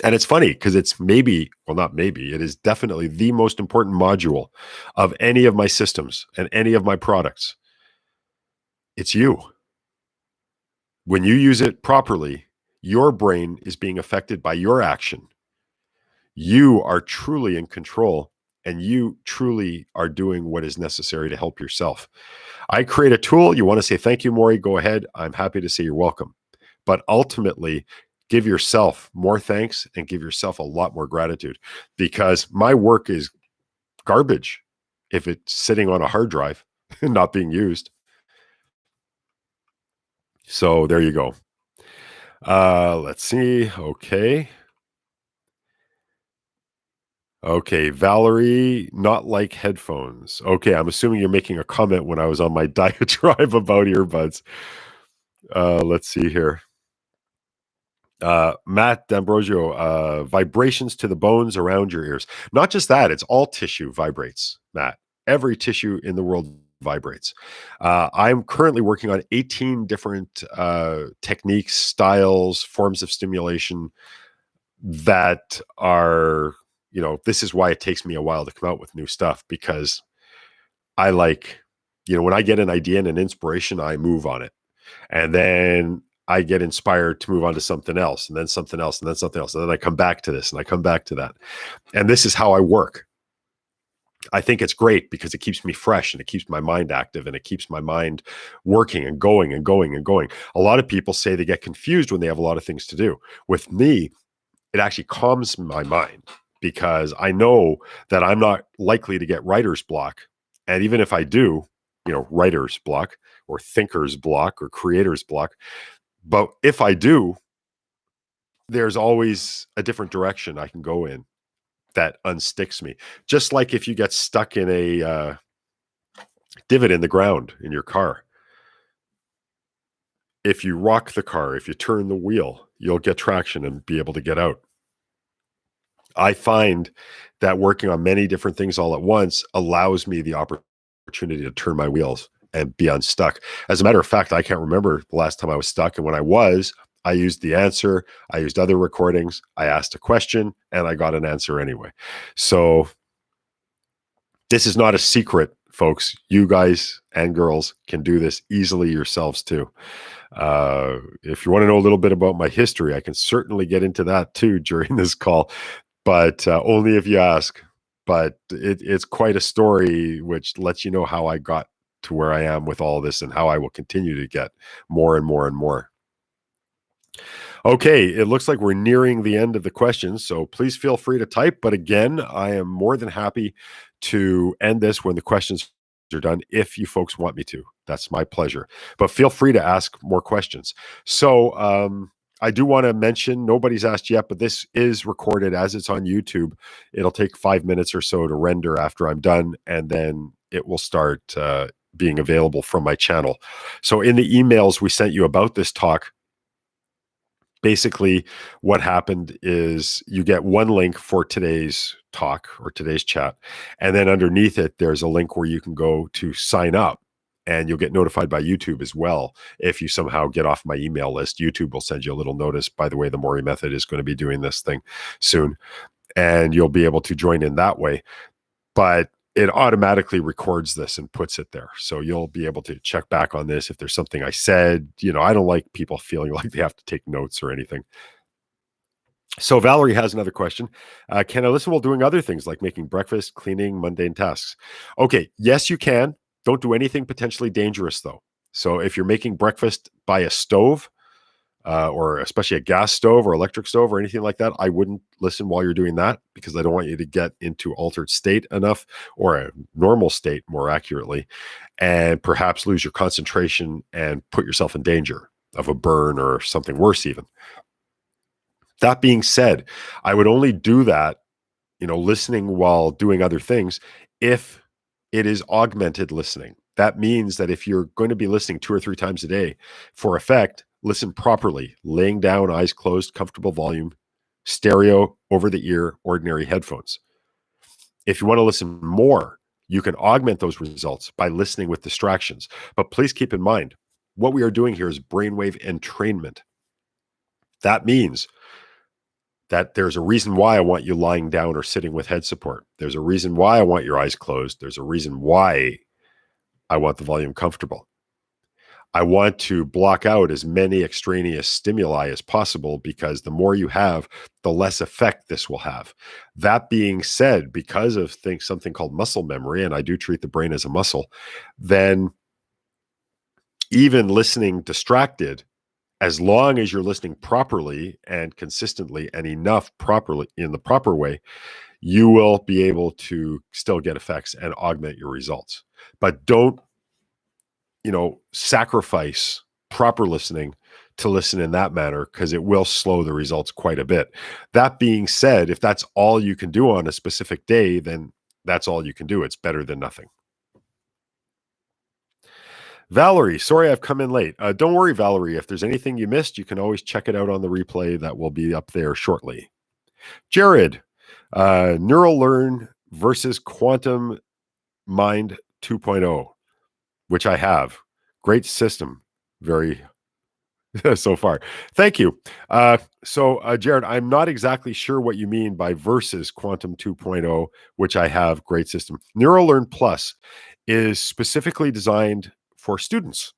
And it's funny because it's maybe, well, not maybe, it is definitely the most important module of any of my systems and any of my products. It's you. When you use it properly, your brain is being affected by your action. You are truly in control, and you truly are doing what is necessary to help yourself. I create a tool. You want to say, thank you, Morry, go ahead. I'm happy to say you're welcome. But ultimately, give yourself more thanks and give yourself a lot more gratitude, because my work is garbage if it's sitting on a hard drive and not being used. So there you go. Let's see. Okay, Valerie, not like headphones. Okay, I'm assuming you're making a comment when I was on my diatribe about earbuds. Let's see here. Matt D'Ambrosio, vibrations to the bones around your ears. Not just that, it's all tissue vibrates, Matt. Every tissue in the world vibrates. I'm currently working on 18 different techniques, styles, forms of stimulation that are, this is why it takes me a while to come out with new stuff, because I like, when I get an idea and an inspiration, I move on it. And then I get inspired to move on to something else, and then something else, and then something else. And then I come back to this and I come back to that. And this is how I work. I think it's great because it keeps me fresh and it keeps my mind active and it keeps my mind working and going and going and going. A lot of people say they get confused when they have a lot of things to do. With me, it actually calms my mind because I know that I'm not likely to get writer's block. And even if I do, writer's block or thinker's block or creator's block, but if I do, there's always a different direction I can go in that unsticks me. Just like if you get stuck in a divot in the ground in your car. If you rock the car, if you turn the wheel, you'll get traction and be able to get out. I find that working on many different things all at once allows me the opportunity to turn my wheels and be unstuck. As a matter of fact, I can't remember the last time I was stuck. And when I was, I used the answer. I used other recordings. I asked a question and I got an answer anyway. So this is not a secret folks, you guys and girls can do this easily yourselves too. If you want to know a little bit about my history, I can certainly get into that too during this call, but only if you ask. But it's quite a story, which lets you know how I got to where I am with all this and how I will continue to get more and more and more. Okay, it looks like we're nearing the end of the questions, so please feel free to type. But again, I am more than happy to end this when the questions are done if you folks want me to. That's my pleasure. But feel free to ask more questions. So, I do want to mention nobody's asked yet, but this is recorded as it's on YouTube. It'll take 5 minutes or so to render after I'm done, and then it will start being available from my channel. So, in the emails we sent you about this talk, basically what happened is you get one link for today's talk or today's chat, and then underneath it there's a link where you can go to sign up, and you'll get notified by YouTube as well. If you somehow get off my email list, YouTube will send you a little notice. By the way, the Morry method is going to be doing this thing soon, and you'll be able to join in that way. But it automatically records this and puts it there. So you'll be able to check back on this if there's something I said. I don't like people feeling like they have to take notes or anything. So Valerie has another question. Can I listen while doing other things like making breakfast, cleaning, mundane tasks? Okay, yes, you can. Don't do anything potentially dangerous, though. So if you're making breakfast by a stove, or especially a gas stove or electric stove or anything like that, I wouldn't listen while you're doing that, because I don't want you to get into altered state enough, or a normal state more accurately, and perhaps lose your concentration and put yourself in danger of a burn or something worse even. That being said, I would only do that, listening while doing other things, if it is augmented listening. That means that if you're going to be listening 2 or 3 times a day for effect, listen properly, laying down, eyes closed, comfortable volume, stereo, over the ear, ordinary headphones. If you want to listen more, you can augment those results by listening with distractions. But please keep in mind, what we are doing here is brainwave entrainment. That means that there's a reason why I want you lying down or sitting with head support. There's a reason why I want your eyes closed. There's a reason why I want the volume comfortable. I want to block out as many extraneous stimuli as possible, because the more you have, the less effect this will have. That being said, because of something called muscle memory, and I do treat the brain as a muscle, then even listening distracted, as long as you're listening properly and consistently and enough properly in the proper way, you will be able to still get effects and augment your results. But don't, sacrifice proper listening to listen in that manner, because it will slow the results quite a bit. That being said, if that's all you can do on a specific day, then that's all you can do. It's better than nothing. Valerie, sorry I've come in late. Don't worry, Valerie. If there's anything you missed, you can always check it out on the replay that will be up there shortly. Jared, Neural Learn versus Quantum Mind 2.0, which I have. Great system. Very so far. Thank you. So, Jared, I'm not exactly sure what you mean by versus Quantum 2.0, which I have. Great system. Neural Learn Plus is specifically designed for students.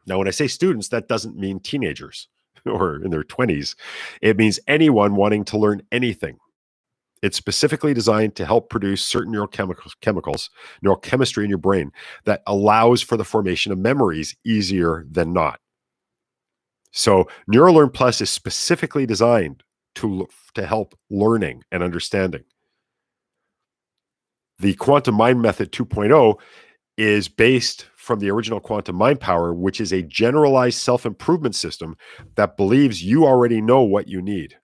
Now, when I say students, that doesn't mean teenagers or in their 20s. It means anyone wanting to learn anything. It's specifically designed to help produce certain neurochemistry in your brain that allows for the formation of memories easier than not. So NeuroLearn Plus is specifically designed to help learning and understanding. The Quantum Mind Method 2.0 is based from the original Quantum Mind Power, which is a generalized self-improvement system that believes you already know what you need.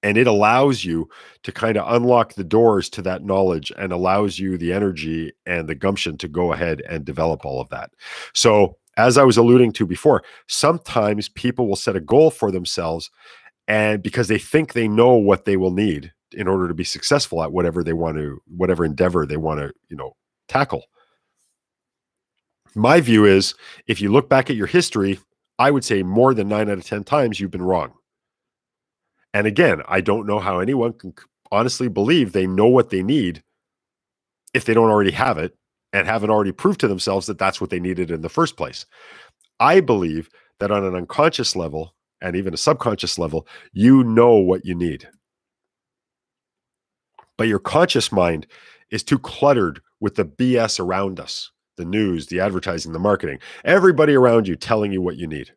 And it allows you to kind of unlock the doors to that knowledge, and allows you the energy and the gumption to go ahead and develop all of that. So, as I was alluding to before, sometimes people will set a goal for themselves, and because they think they know what they will need in order to be successful at whatever endeavor they want to, tackle. My view is, if you look back at your history, I would say more than 9 out of 10 times you've been wrong. And again, I don't know how anyone can honestly believe they know what they need if they don't already have it and haven't already proved to themselves that that's what they needed in the first place. I believe that on an unconscious level and even a subconscious level, you know what you need. But your conscious mind is too cluttered with the BS around us, the news, the advertising, the marketing, everybody around you telling you what you need.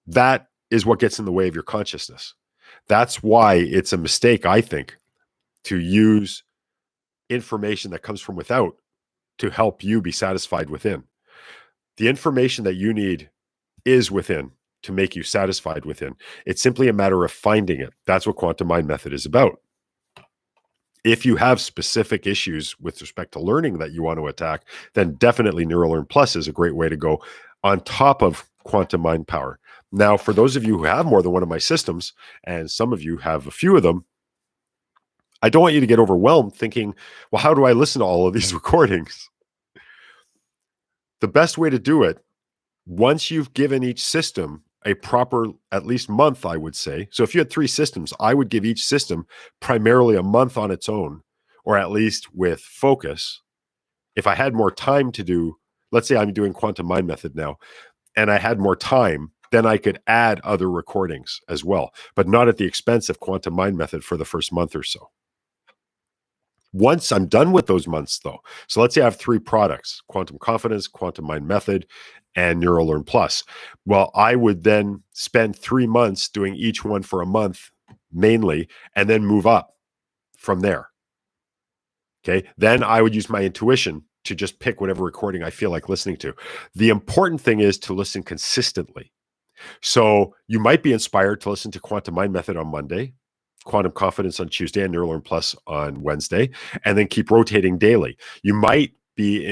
That is what gets in the way of your consciousness. That's why it's a mistake, I think, to use information that comes from without to help you be satisfied within. The information that you need is within to make you satisfied within. It's simply a matter of finding it. That's what Quantum Mind Method is about. If you have specific issues with respect to learning that you want to attack, then definitely NeuroLearn Plus is a great way to go on top of Quantum Mind Power. Now, for those of you who have more than one of my systems, and some of you have a few of them, I don't want you to get overwhelmed thinking, well, how do I listen to all of these recordings? The best way to do it, once you've given each system a proper, at least month, I would say. So if you had 3 systems, I would give each system primarily a month on its own, or at least with focus. If I had more time to do, let's say I'm doing Quantum Mind Method now, and I had more time, then I could add other recordings as well, but not at the expense of Quantum Mind Method for the first month or so. Once I'm done with those months, though, so let's say I have 3 products: Quantum Confidence, Quantum Mind Method, and NeuroLearn Plus. Well, I would then spend 3 months doing each one for a month mainly, and then move up from there. Okay. Then I would use my intuition to just pick whatever recording I feel like listening to. The important thing is to listen consistently. So you might be inspired to listen to Quantum Mind Method on Monday, Quantum Confidence on Tuesday, and NeuroLearn Plus on Wednesday, and then keep rotating daily. You might be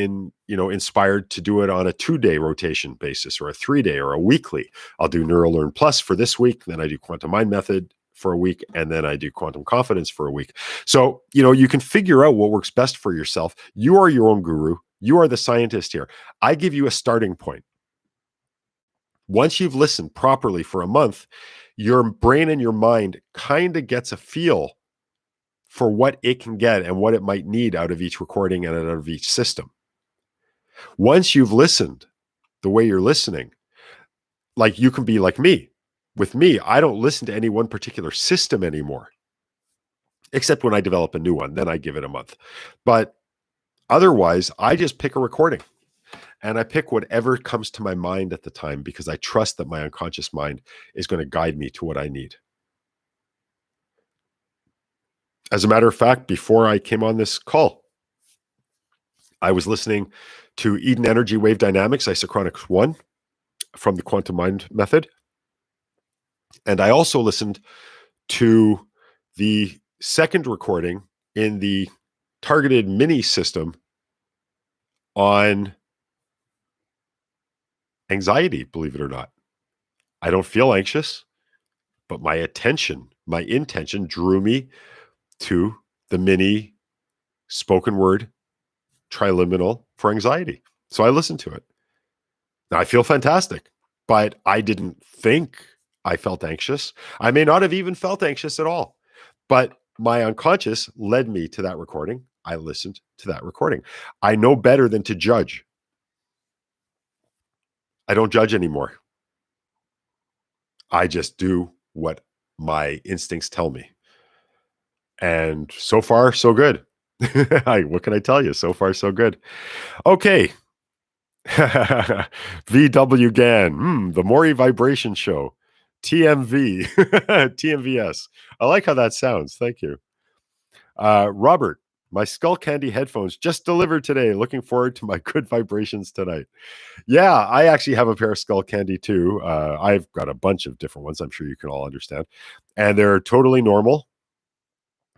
inspired to do it on a 2-day rotation basis, or a 3-day, or a weekly. I'll do NeuroLearn Plus for this week, then I do Quantum Mind Method for a week, and then I do Quantum Confidence for a week. So, you can figure out what works best for yourself. You are your own guru. You are the scientist here. I give you a starting point. Once you've listened properly for a month, your brain and your mind kind of gets a feel for what it can get and what it might need out of each recording and out of each system. Once you've listened the way you're listening, like, you can be like me. With me, I don't listen to any one particular system anymore, except when I develop a new one. Then I give it a month. But otherwise, I just pick a recording. And I pick whatever comes to my mind at the time, because I trust that my unconscious mind is going to guide me to what I need. As a matter of fact, before I came on this call, I was listening to Eden Energy Wave Dynamics Isochronics 1 from the Quantum Mind Method. And I also listened to the second recording in the targeted mini system on anxiety, believe it or not. I don't feel anxious, but my intention drew me to the mini spoken word triliminal for anxiety. So I listened to it. Now I feel fantastic, but I didn't think I felt anxious. I may not have even felt anxious at all, but my unconscious led me to that recording. I listened to that recording. I know better than to judge. I don't judge anymore. I just do what my instincts tell me. And so far, so good. What can I tell you? So far, so good. Okay. VW GAN, the Morry Vibration Show, TMV, TMVS. I like how that sounds. Thank you. Robert, my Skull Candy headphones just delivered today. Looking forward to my good vibrations tonight. Yeah, I actually have a pair of Skull Candy too. I've got a bunch of different ones. I'm sure you can all understand. And they're totally normal.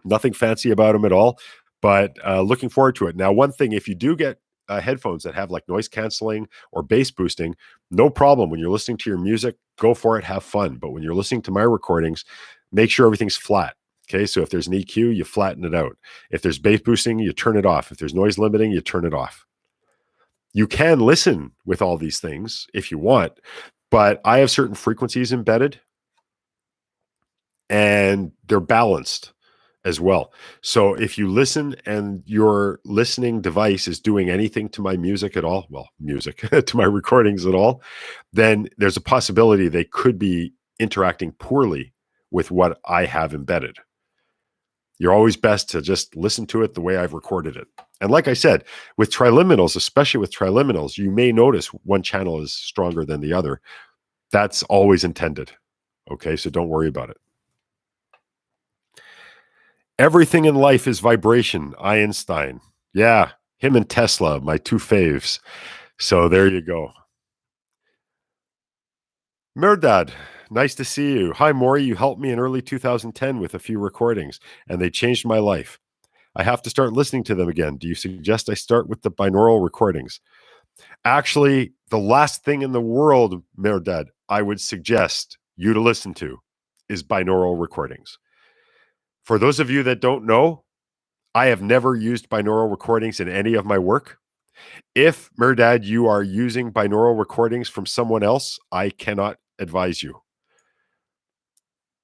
Nothing fancy about them at all, but looking forward to it. Now, one thing, if you do get headphones that have like noise canceling or bass boosting, no problem. When you're listening to your music, go for it, have fun. But when you're listening to my recordings, make sure everything's flat. Okay, so if there's an EQ, you flatten it out. If there's bass boosting, you turn it off. If there's noise limiting, you turn it off. You can listen with all these things if you want, but I have certain frequencies embedded and they're balanced as well. So if you listen and your listening device is doing anything to my music at all, well, music to my recordings at all, then there's a possibility they could be interacting poorly with what I have embedded. You're always best to just listen to it the way I've recorded it. And like I said, with triliminals, especially with triliminals, you may notice one channel is stronger than the other. That's always intended. Okay, so don't worry about it. Everything in life is vibration, Einstein. Yeah, him and Tesla, my two faves. So there you go. Merdad, nice to see you. Hi, Morry. You helped me in early 2010 with a few recordings, and they changed my life. I have to start listening to them again. Do you suggest I start with the binaural recordings? Actually, the last thing in the world, Merdad, I would suggest you to listen to is binaural recordings. For those of you that don't know, I have never used binaural recordings in any of my work. If, Merdad, you are using binaural recordings from someone else, I cannot advise you.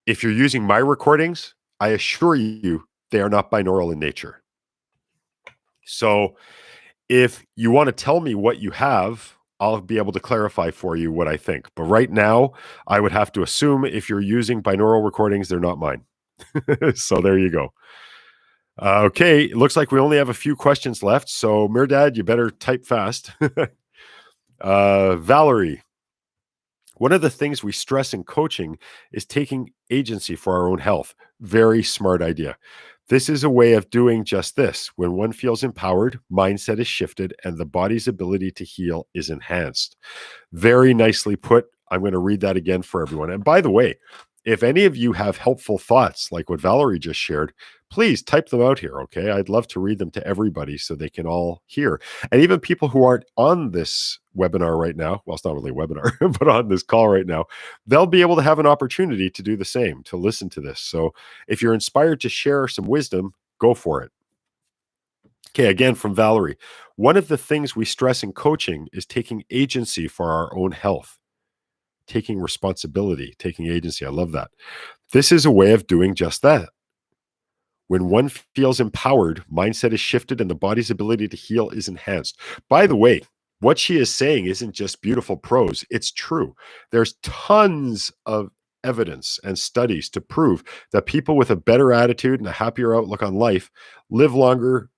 If you're using my recordings, I assure you they are not binaural in nature. So if you want to tell me what you have, I'll be able to clarify for you what I think. But right now, I would have to assume if you're using binaural recordings, they're not mine. So there you go. Okay, it looks like we only have a few questions left. So, Merdad, you better type fast. Valerie, one of the things we stress in coaching is taking agency for our own health. Very smart idea. This is a way of doing just this. When one feels empowered, mindset is shifted, and the body's ability to heal is enhanced. Very nicely put. I'm going to read that again for everyone. And by the way, if any of you have helpful thoughts like what Valerie just shared, please type them out here, okay? I'd love to read them to everybody so they can all hear. And even people who aren't on this webinar right now, well, it's not really a webinar, but on this call right now, they'll be able to have an opportunity to do the same, to listen to this. So if you're inspired to share some wisdom, go for it. Okay, again from Valerie. One of the things we stress in coaching is taking agency for our own health, taking responsibility, taking agency. I love that. This is a way of doing just that. When one feels empowered, mindset is shifted and the body's ability to heal is enhanced. By the way, what she is saying isn't just beautiful prose, it's true. There's tons of evidence and studies to prove that people with a better attitude and a happier outlook on life live longer,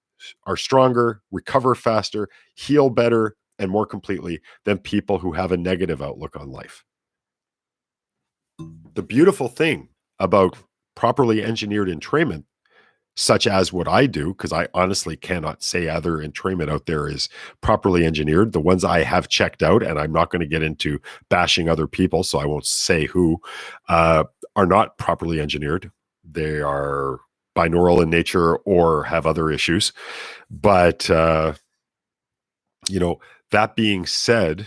are stronger, recover faster, heal better, and more completely than people who have a negative outlook on life. The beautiful thing about properly engineered entrainment, such as what I do, because I honestly cannot say other entrainment out there is properly engineered. The ones I have checked out, and I'm not going to get into bashing other people, so I won't say who, are not properly engineered. They are binaural in nature or have other issues. But, that being said,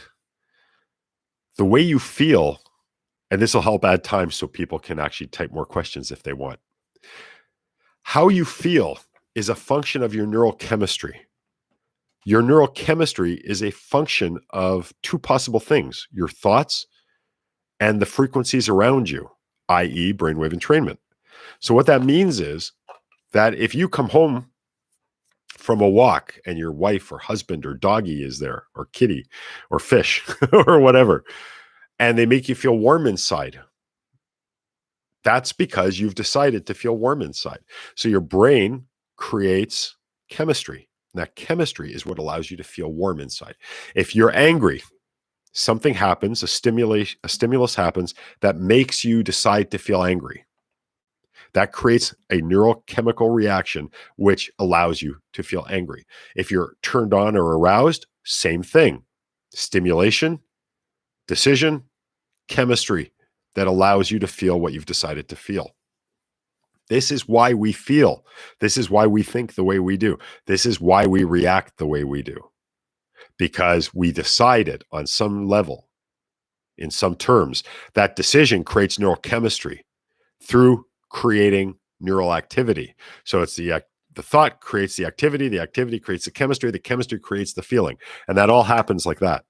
the way you feel, and this will help add time so people can actually type more questions if they want. How you feel is a function of your neurochemistry. Your neurochemistry is a function of two possible things, your thoughts and the frequencies around you, i.e., brainwave entrainment. So what that means is that if you come home from a walk and your wife or husband or doggy is there, or kitty or fish or whatever, and they make you feel warm inside, that's because you've decided to feel warm inside. So your brain creates chemistry. And that chemistry is what allows you to feel warm inside. If you're angry, something happens, a stimulus happens that makes you decide to feel angry. That creates a neurochemical reaction, which allows you to feel angry. If you're turned on or aroused, same thing. Stimulation, decision, chemistry that allows you to feel what you've decided to feel. This is why we feel. This is why we think the way we do. This is why we react the way we do. Because we decided on some level, in some terms, that decision creates neurochemistry through creating neural activity. So it's the thought creates the activity creates the chemistry creates the feeling. And that all happens like that.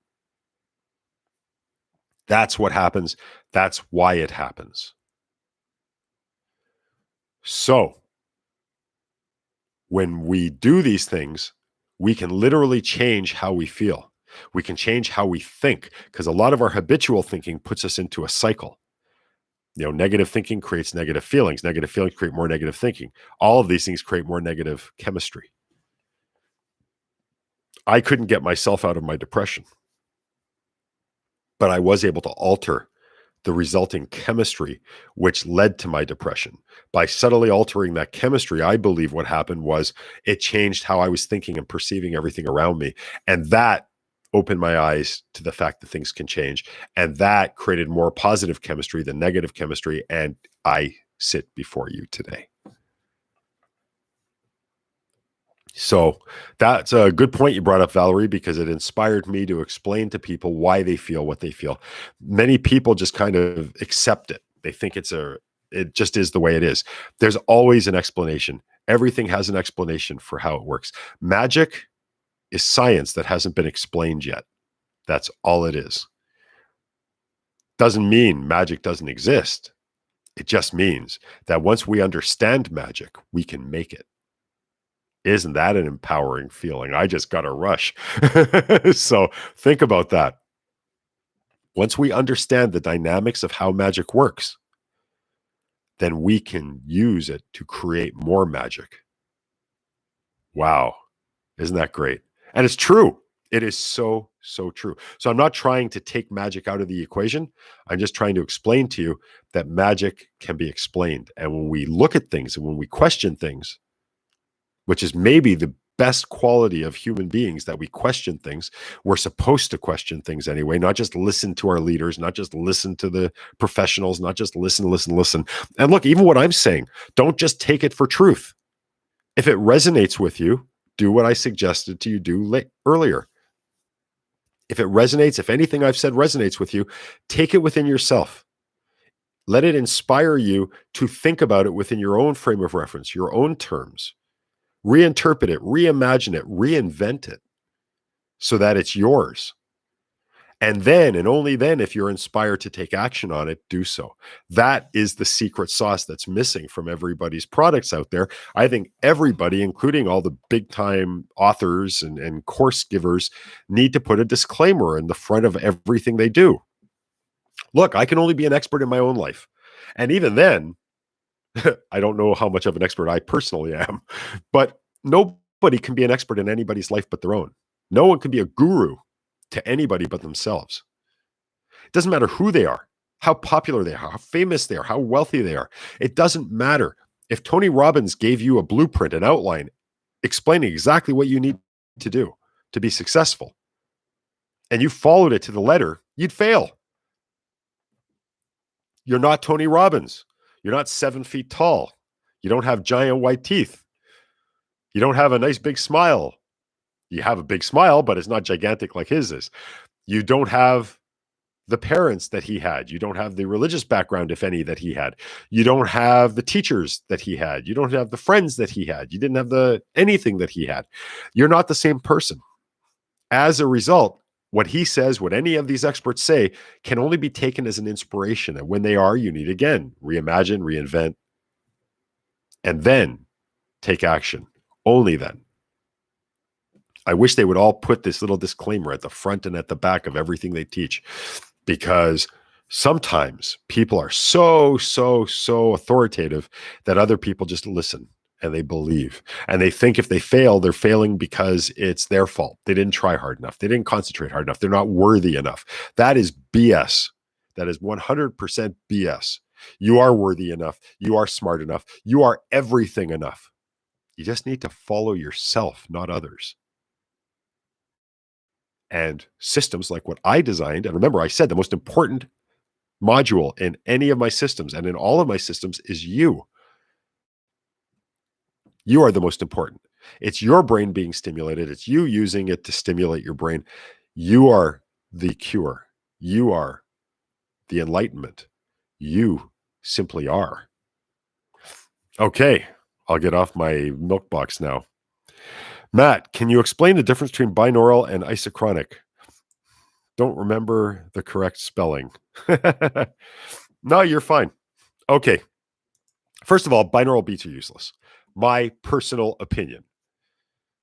That's what happens. That's why it happens. So When we do these things, we can literally change how we feel. We can change how we think, because a lot of our habitual thinking puts us into a cycle. Negative thinking creates negative feelings. Negative feelings create more negative thinking. All of these things create more negative chemistry. I couldn't get myself out of my depression, but I was able to alter the resulting chemistry, which led to my depression. By subtly altering that chemistry, I believe what happened was it changed how I was thinking and perceiving everything around me. And that opened my eyes to the fact that things can change. And that created more positive chemistry than negative chemistry. And I sit before you today. So that's a good point you brought up, Valerie, because it inspired me to explain to people why they feel what they feel. Many people just kind of accept it. They think it just is the way it is. There's always an explanation. Everything has an explanation for how it works. Magic is science that hasn't been explained yet. That's all it is. Doesn't mean magic doesn't exist. It just means that once we understand magic, we can make it. Isn't that an empowering feeling? I just got a rush. So think about that. Once we understand the dynamics of how magic works, then we can use it to create more magic. Wow. Isn't that great? And it's true. It is so, so true. So I'm not trying to take magic out of the equation. I'm just trying to explain to you that magic can be explained. And when we look at things and when we question things, which is maybe the best quality of human beings, that we question things. We're supposed to question things anyway, not just listen to our leaders, not just listen to the professionals, not just listen. And look, even what I'm saying, don't just take it for truth. If it resonates with you, do what I suggested to you do earlier. If it resonates, if anything I've said resonates with you, take it within yourself. Let it inspire you to think about it within your own frame of reference, your own terms. Reinterpret it, reimagine it, reinvent it so that it's yours. And then, and only then, if you're inspired to take action on it, do so. That is the secret sauce that's missing from everybody's products out there. I think everybody, including all the big time authors and course givers, need to put a disclaimer in the front of everything they do. Look, I can only be an expert in my own life. And even then, I don't know how much of an expert I personally am, but nobody can be an expert in anybody's life but their own. No one can be a guru to anybody but themselves. It doesn't matter who they are, how popular they are, how famous they are, how wealthy they are. It doesn't matter. If Tony Robbins gave you a blueprint, an outline, explaining exactly what you need to do to be successful, and you followed it to the letter, you'd fail. You're not Tony Robbins. You're not 7 feet tall. You don't have giant white teeth. You don't have a nice big smile. You have a big smile, but it's not gigantic like his is. You don't have the parents that he had. You don't have the religious background, if any, that he had. You don't have the teachers that he had. You don't have the friends that he had. You didn't have anything that he had. You're not the same person. As a result, what he says, what any of these experts say, can only be taken as an inspiration. And when they are, you need, again, reimagine, reinvent, and then take action. Only then. I wish they would all put this little disclaimer at the front and at the back of everything they teach, because sometimes people are so authoritative that other people just listen and they believe. And they think if they fail, they're failing because it's their fault. They didn't try hard enough. They didn't concentrate hard enough. They're not worthy enough. That is BS. That is 100% BS. You are worthy enough. You are smart enough. You are everything enough. You just need to follow yourself, not others. And systems like what I designed, and remember, I said the most important module in any of my systems and in all of my systems is you. You are the most important. It's your brain being stimulated. It's you using it to stimulate your brain. You are the cure. You are the enlightenment. You simply are. Okay, I'll get off my milk box now. Matt, can you explain the difference between binaural and isochronic? Don't remember the correct spelling. No, you're fine. Okay. First of all, binaural beats are useless. My personal opinion,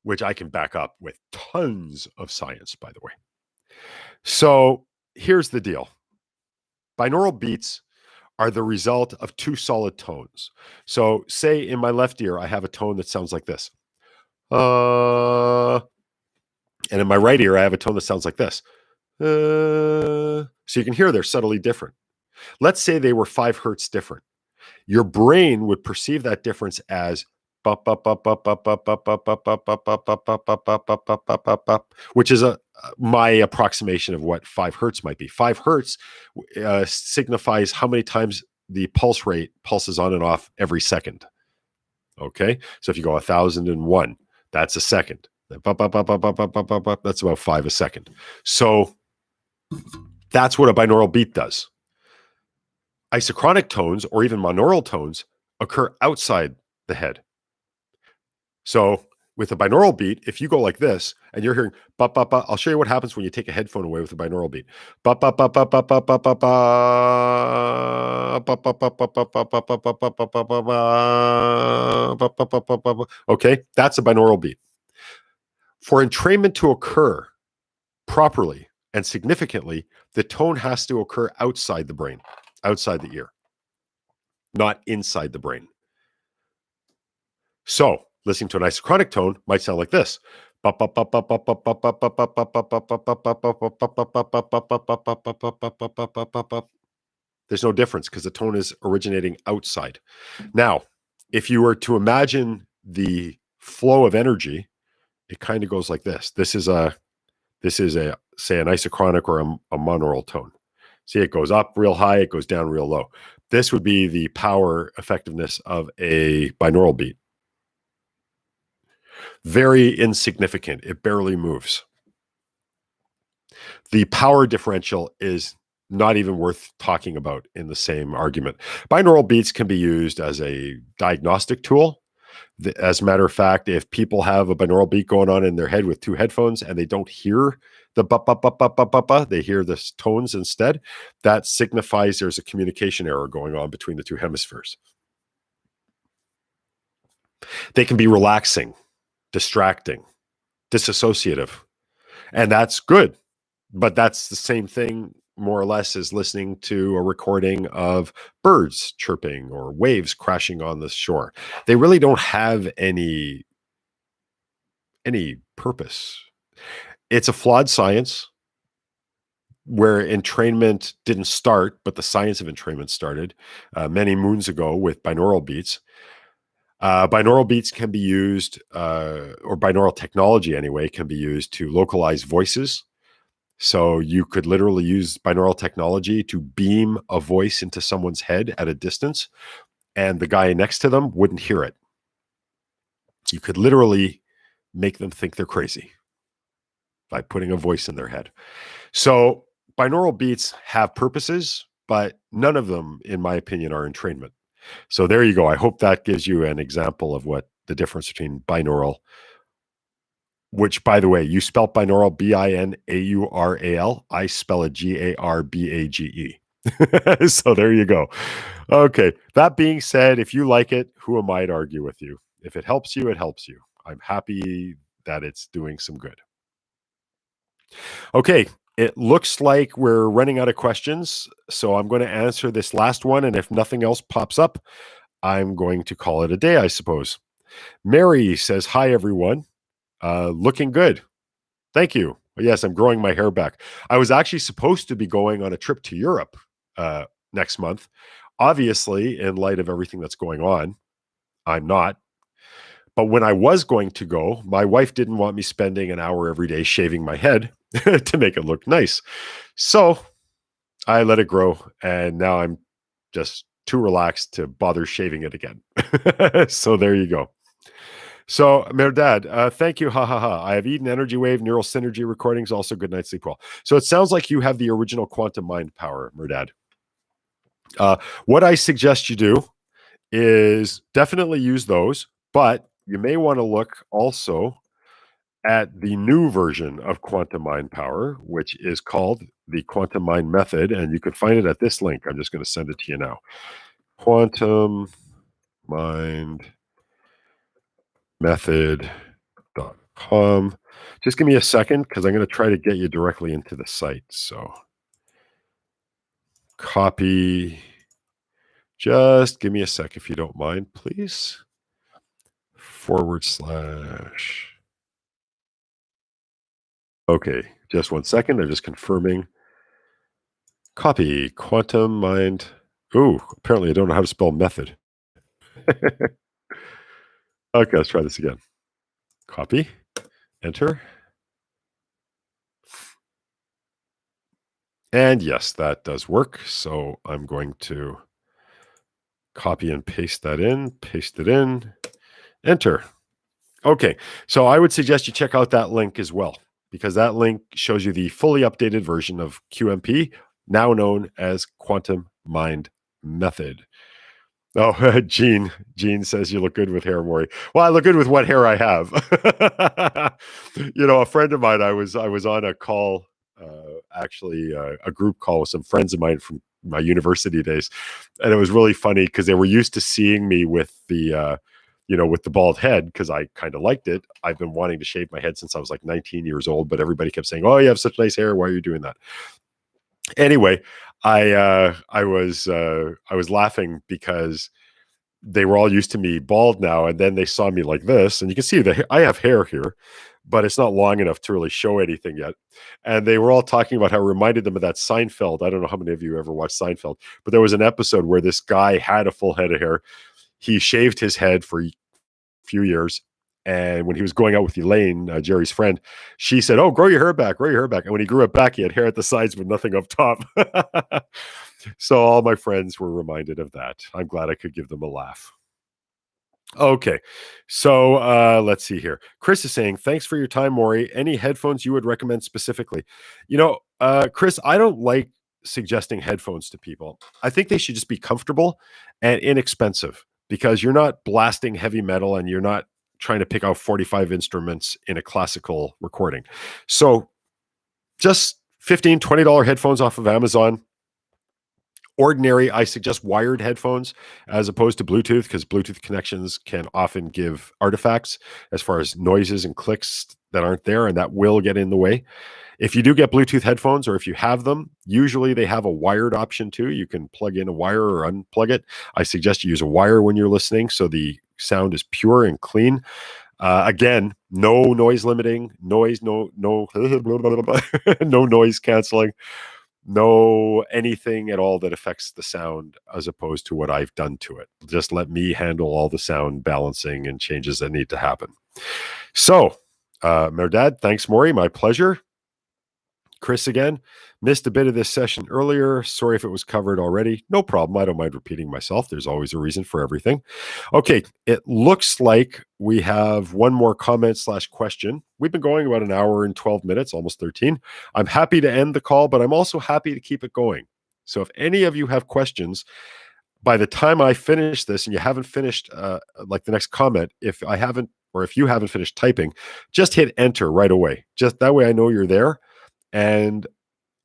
which I can back up with tons of science, by the way. So here's the deal. Binaural beats are the result of two solid tones. So say in my left ear, I have a tone that sounds like this. And in my right ear, I have a tone that sounds like this. So you can hear they're subtly different. Let's say they were 5 hertz different. Your brain would perceive that difference as which is my approximation of what 5 hertz might be. 5 hertz signifies how many times the pulse rate pulses on and off every second. Okay, so if you go 1,001, that's a second. That's about 5 a second. So that's what a binaural beat does. Isochronic tones or even monaural tones occur outside the head. So with a binaural beat, if you go like this and you're hearing ba ba ba, I'll show you what happens when you take a headphone away with a binaural beat. Ba ba ba ba ba ba ba ba ba. Okay, that's a binaural beat. For entrainment to occur properly and significantly, the tone has to occur outside the brain, outside the ear, not inside the brain. So listening to an isochronic tone might sound like this. There's no difference because the tone is originating outside. Now, if you were to imagine the flow of energy, it kind of goes like this. This is a say an isochronic or a monaural tone. See, it goes up real high, it goes down real low. This would be the power effectiveness of a binaural beat. Very insignificant. It barely moves. The power differential is not even worth talking about in the same argument. Binaural beats can be used as a diagnostic tool. As a matter of fact, if people have a binaural beat going on in their head with 2 headphones and they don't hear the ba, they hear the tones instead, that signifies there's a communication error going on between the 2 hemispheres. They can be relaxing, distracting, disassociative, and that's good. But that's the same thing, more or less, as listening to a recording of birds chirping or waves crashing on the shore. They really don't have any purpose. It's a flawed science where entrainment didn't start, but the science of entrainment started many moons ago with binaural beats. Binaural beats can be used, or binaural technology anyway, can be used to localize voices. So you could literally use binaural technology to beam a voice into someone's head at a distance, and the guy next to them wouldn't hear it. You could literally make them think they're crazy by putting a voice in their head. So binaural beats have purposes, but none of them, in my opinion, are entrainment. So there you go. I hope that gives you an example of what the difference between binaural, which, by the way, you spell binaural binaural. I spell it garbage. So there you go. Okay. That being said, if you like it, who am I to argue with you? If it helps you, it helps you. I'm happy that it's doing some good. Okay. It looks like we're running out of questions. So I'm going to answer this last one. And if nothing else pops up, I'm going to call it a day, I suppose. Mary says, hi, everyone. Looking good. Thank you. Yes, I'm growing my hair back. I was actually supposed to be going on a trip to Europe next month. Obviously, in light of everything that's going on, I'm not. But when I was going to go, my wife didn't want me spending an hour every day shaving my head to make it look nice. So I let it grow, and now I'm just too relaxed to bother shaving it again. So there you go. So, Merdad, thank you. Ha ha ha. I have Eden Energy Wave, Neural Synergy recordings. Also, good night, sleep well. So, it sounds like you have the original quantum mind power, Merdad. What I suggest you do is definitely use those, but you may want to look also at the new version of quantum mind power, which is called the quantum mind method. And you can find it at this link. I'm just going to send it to you now. Quantum mind method.com. Just give me a second because I'm going to try to get you directly into the site. So copy. Just give me a sec if you don't mind, please. /. Okay, just one second. I'm just confirming. Copy quantum mind. Ooh, apparently I don't know how to spell method. Okay, let's try this again. Copy, enter. And yes, that does work. So I'm going to copy and paste that in, paste it in, enter. Okay, so I would suggest you check out that link as well, because that link shows you the fully updated version of QMP, now known as Quantum Mind Method. Oh, Gene says you look good with hair, Morry. Well, I look good with what hair I have. A friend of mine, I was on a call, actually a group call with some friends of mine from my university days, and it was really funny because they were used to seeing me with the with the bald head because I kind of liked it. I've been wanting to shave my head since I was like 19 years old, but everybody kept saying, "Oh, you have such nice hair. Why are you doing that?" Anyway, I was laughing because they were all used to me bald now, and then they saw me like this, and you can see that I have hair here, but it's not long enough to really show anything yet. And they were all talking about how it reminded them of that Seinfeld. I don't know how many of you ever watched Seinfeld, but there was an episode where this guy had a full head of hair. He shaved his head for a few years. And when he was going out with Elaine, Jerry's friend, she said, "Oh, grow your hair back, grow your hair back." And when he grew it back, he had hair at the sides but nothing up top. So all my friends were reminded of that. I'm glad I could give them a laugh. Okay. So let's see here. Chris is saying, "Thanks for your time, Morry. Any headphones you would recommend specifically?" Chris, I don't like suggesting headphones to people. I think they should just be comfortable and inexpensive because you're not blasting heavy metal and you're not trying to pick out 45 instruments in a classical recording. So just $15, $20 headphones off of Amazon. Ordinary, I suggest wired headphones as opposed to Bluetooth because Bluetooth connections can often give artifacts as far as noises and clicks that aren't there, and that will get in the way. If you do get Bluetooth headphones, or if you have them, usually they have a wired option too. You can plug in a wire or unplug it. I suggest you use a wire when you're listening so the sound is pure and clean. Again, no noise limiting, no no noise canceling, no anything at all that affects the sound as opposed to what I've done to it. Just let me handle all the sound balancing and changes that need to happen. So, Merdad, thanks, Morry. My pleasure. Chris again. Missed a bit of this session earlier. Sorry if it was covered already. No problem. I don't mind repeating myself. There's always a reason for everything. Okay. It looks like we have one more comment/question. We've been going about an hour and 12 minutes, almost 13. I'm happy to end the call, but I'm also happy to keep it going. So if any of you have questions, by the time I finish this and you haven't finished like the next comment, if I haven't, or if you haven't finished typing, just hit enter right away. Just that way I know you're there and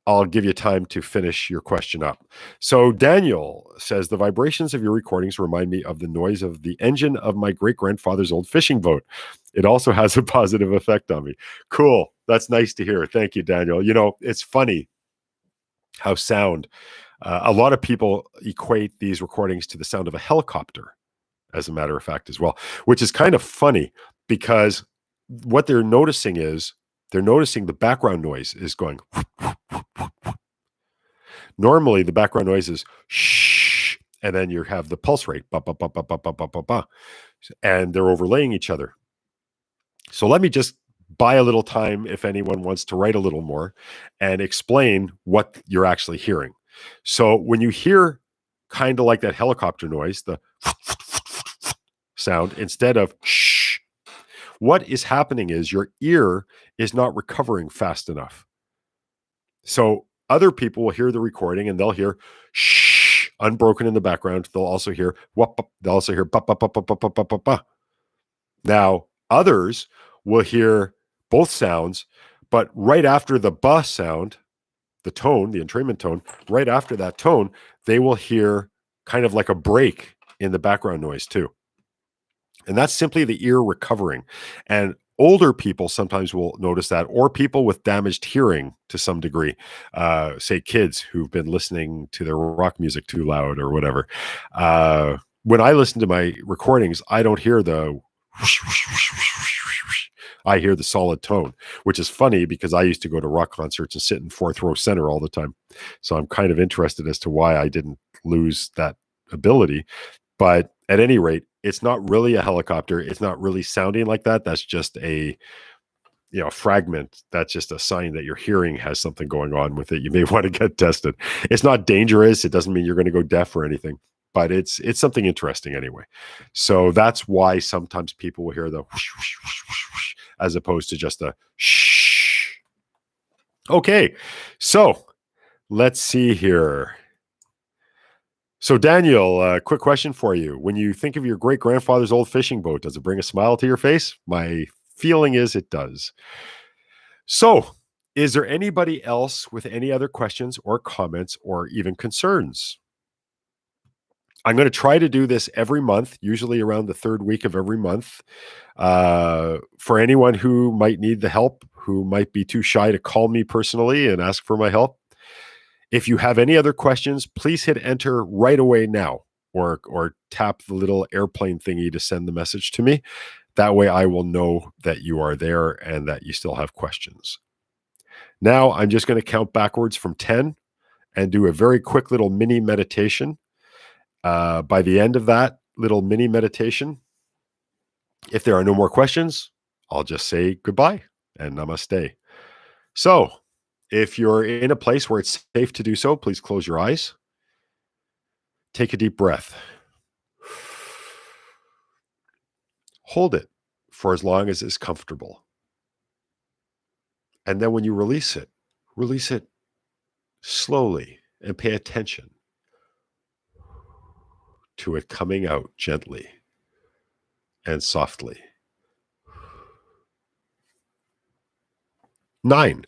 I'll give you time to finish your question up. So Daniel says, "The vibrations of your recordings remind me of the noise of the engine of my great-grandfather's old fishing boat. It also has a positive effect on me." Cool. That's nice to hear. Thank you, Daniel. It's funny how sound, a lot of people equate these recordings to the sound of a helicopter, as a matter of fact, as well, which is kind of funny because what they're noticing is the background noise is going. Normally, the background noise is shh, and then you have the pulse rate, ba, ba, ba, ba, ba, ba, ba, ba, ba, and they're overlaying each other. So let me just buy a little time if anyone wants to write a little more and explain what you're actually hearing. So when you hear kind of like that helicopter noise, the sound instead of shh, what is happening is your ear is not recovering fast enough. So other people will hear the recording and they'll hear shh unbroken in the background. They'll also hear whoop, they'll also hear ba, ba, ba, ba, ba, ba, ba, ba, ba. Now others will hear both sounds, but right after the ba sound, the tone, the entrainment tone, right after that tone, they will hear kind of like a break in the background noise too. And that's simply the ear recovering. And older people sometimes will notice that, or people with damaged hearing to some degree, say kids who've been listening to their rock music too loud or whatever. When I listen to my recordings, I don't hear the whoosh, whoosh, whoosh, whoosh, whoosh, whoosh. I hear the solid tone, which is funny because I used to go to rock concerts and sit in fourth row center all the time. So I'm kind of interested as to why I didn't lose that ability. But at any rate, it's not really a helicopter. It's not really sounding like that. That's just a fragment. That's just a sign that your hearing has something going on with it. You may want to get tested. It's not dangerous. It doesn't mean you're going to go deaf or anything, but it's something interesting anyway. So that's why sometimes people will hear the whoosh, whoosh, whoosh, whoosh, whoosh, as opposed to just a shh. Okay, so let's see here. So, Daniel, quick question for you. When you think of your great grandfather's old fishing boat, does it bring a smile to your face? My feeling is it does. So, is there anybody else with any other questions or comments or even concerns? I'm going to try to do this every month, usually around the third week of every month. For anyone who might need the help, who might be too shy to call me personally and ask for my help, if you have any other questions, please hit enter right away now, or tap the little airplane thingy to send the message to me. That way I will know that you are there and that you still have questions. Now I'm just going to count backwards from 10 and do a very quick little mini meditation. By the end of that little mini meditation, if there are no more questions, I'll just say goodbye and namaste. So, if you're in a place where it's safe to do so, please close your eyes. Take a deep breath. Hold it for as long as is comfortable. And then when you release it slowly and pay attention to it coming out gently and softly. 9.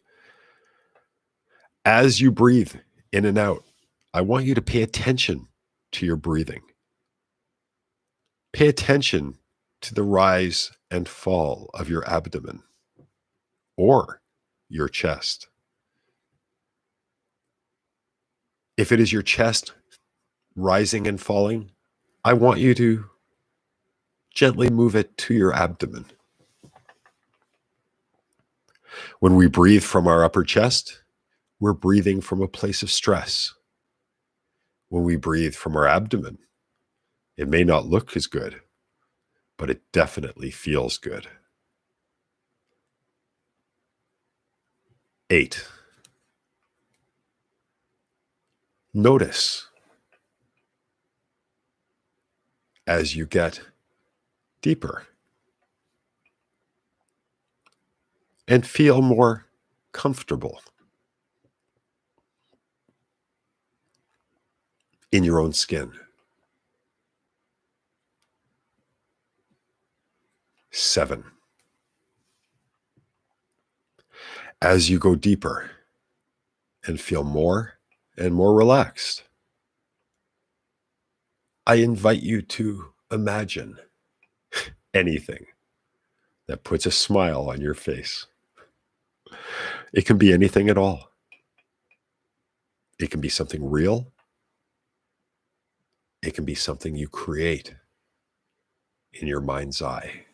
As you breathe in and out, I want you to pay attention to your breathing. Pay attention to the rise and fall of your abdomen or your chest. If it is your chest rising and falling, I want you to gently move it to your abdomen. When we breathe from our upper chest, we're breathing from a place of stress. When we breathe from our abdomen, it may not look as good, but it definitely feels good. 8. Notice as you get deeper and feel more comfortable in your own skin. 7. As you go deeper and feel more and more relaxed, I invite you to imagine anything that puts a smile on your face. It can be anything at all. It can be something real. It can be something you create in your mind's eye.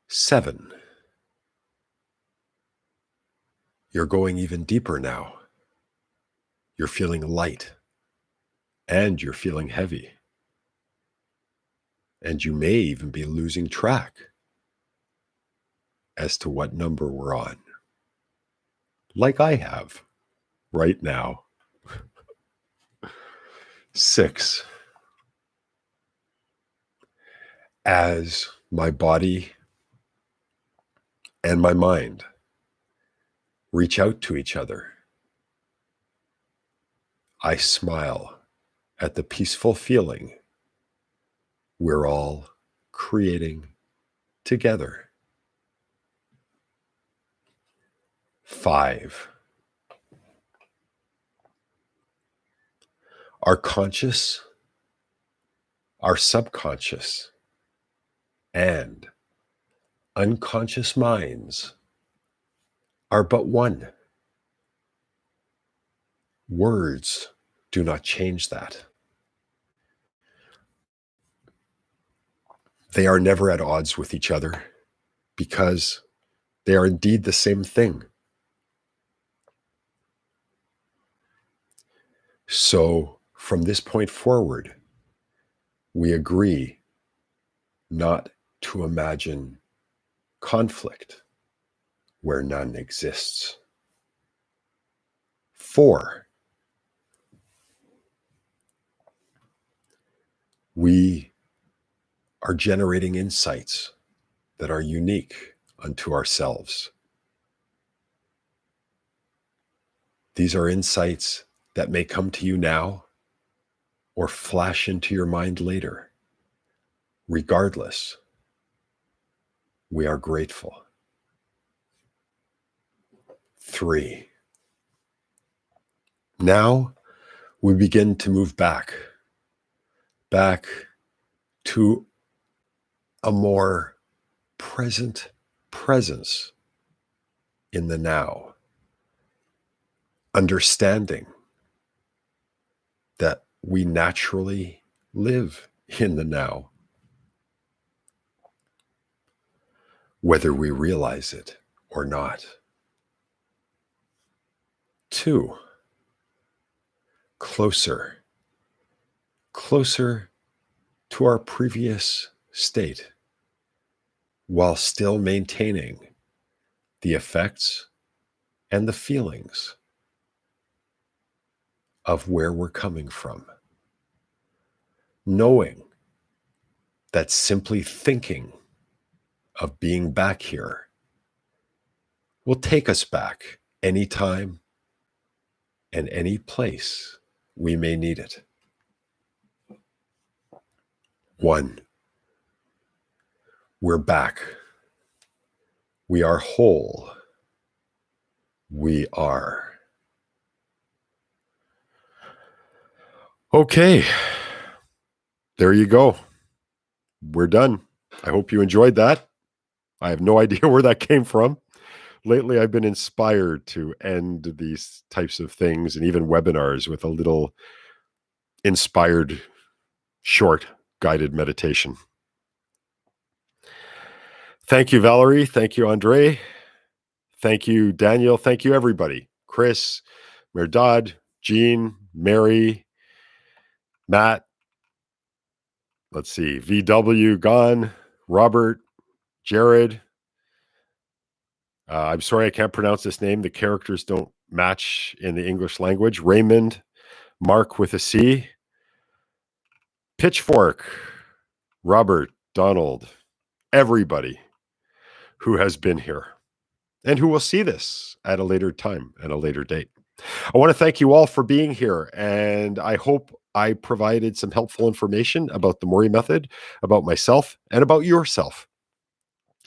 7. You're going even deeper now. You're feeling light and you're feeling heavy. And you may even be losing track as to what number we're on, like I have right now. 6. As my body and my mind reach out to each other, I smile at the peaceful feeling we're all creating together. 5. Our conscious, our subconscious, and unconscious minds are but one. Words do not change that. They are never at odds with each other because they are indeed the same thing. So from this point forward, we agree not to imagine conflict where none exists. 4, we are generating insights that are unique unto ourselves. These are insights that may come to you now or flash into your mind later. Regardless, we are grateful. 3, now we begin to move back to a more present presence in the now, understanding that we naturally live in the now, whether we realize it or not. 2, closer to our previous state, while still maintaining the effects and the feelings of where we're coming from. Knowing that simply thinking of being back here will take us back anytime and any place we may need it. 1, we're back. We are whole. We are. Okay. There you go. We're done. I hope you enjoyed that. I have no idea where that came from. Lately, I've been inspired to end these types of things and even webinars with a little inspired, short, guided meditation. Thank you, Valerie. Thank you, Andre. Thank you, Daniel. Thank you, everybody. Chris, Merdad, Jean, Mary, Matt. Let's see. VW, Gone, Robert, Jared. I'm sorry I can't pronounce this name. The characters don't match in the English language. Raymond, Mark with a C, Pitchfork, Robert, Donald, everybody who has been here and who will see this at a later time and a later date. I want to thank you all for being here, and I hope I provided some helpful information about the Morry method, about myself, and about yourself,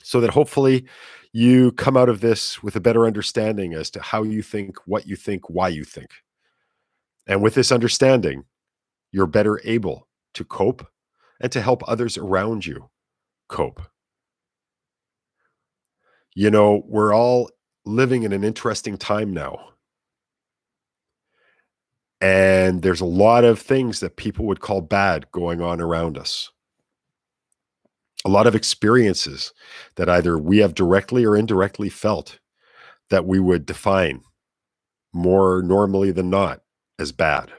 so that hopefully you come out of this with a better understanding as to how you think, what you think, why you think. And with this understanding, you're better able to cope and to help others around you cope. You know, we're all living in an interesting time now. And there's a lot of things that people would call bad going on around us. A lot of experiences that either we have directly or indirectly felt that we would define more normally than not as bad.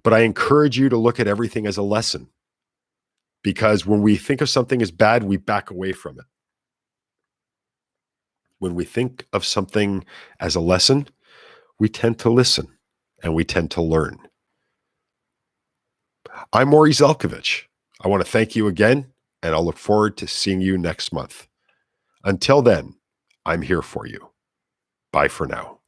But I encourage you to look at everything as a lesson, because when we think of something as bad, we back away from it. When we think of something as a lesson, we tend to listen and we tend to learn. I'm Morry Zelkovich. I want to thank you again, and I'll look forward to seeing you next month. Until then, I'm here for you. Bye for now.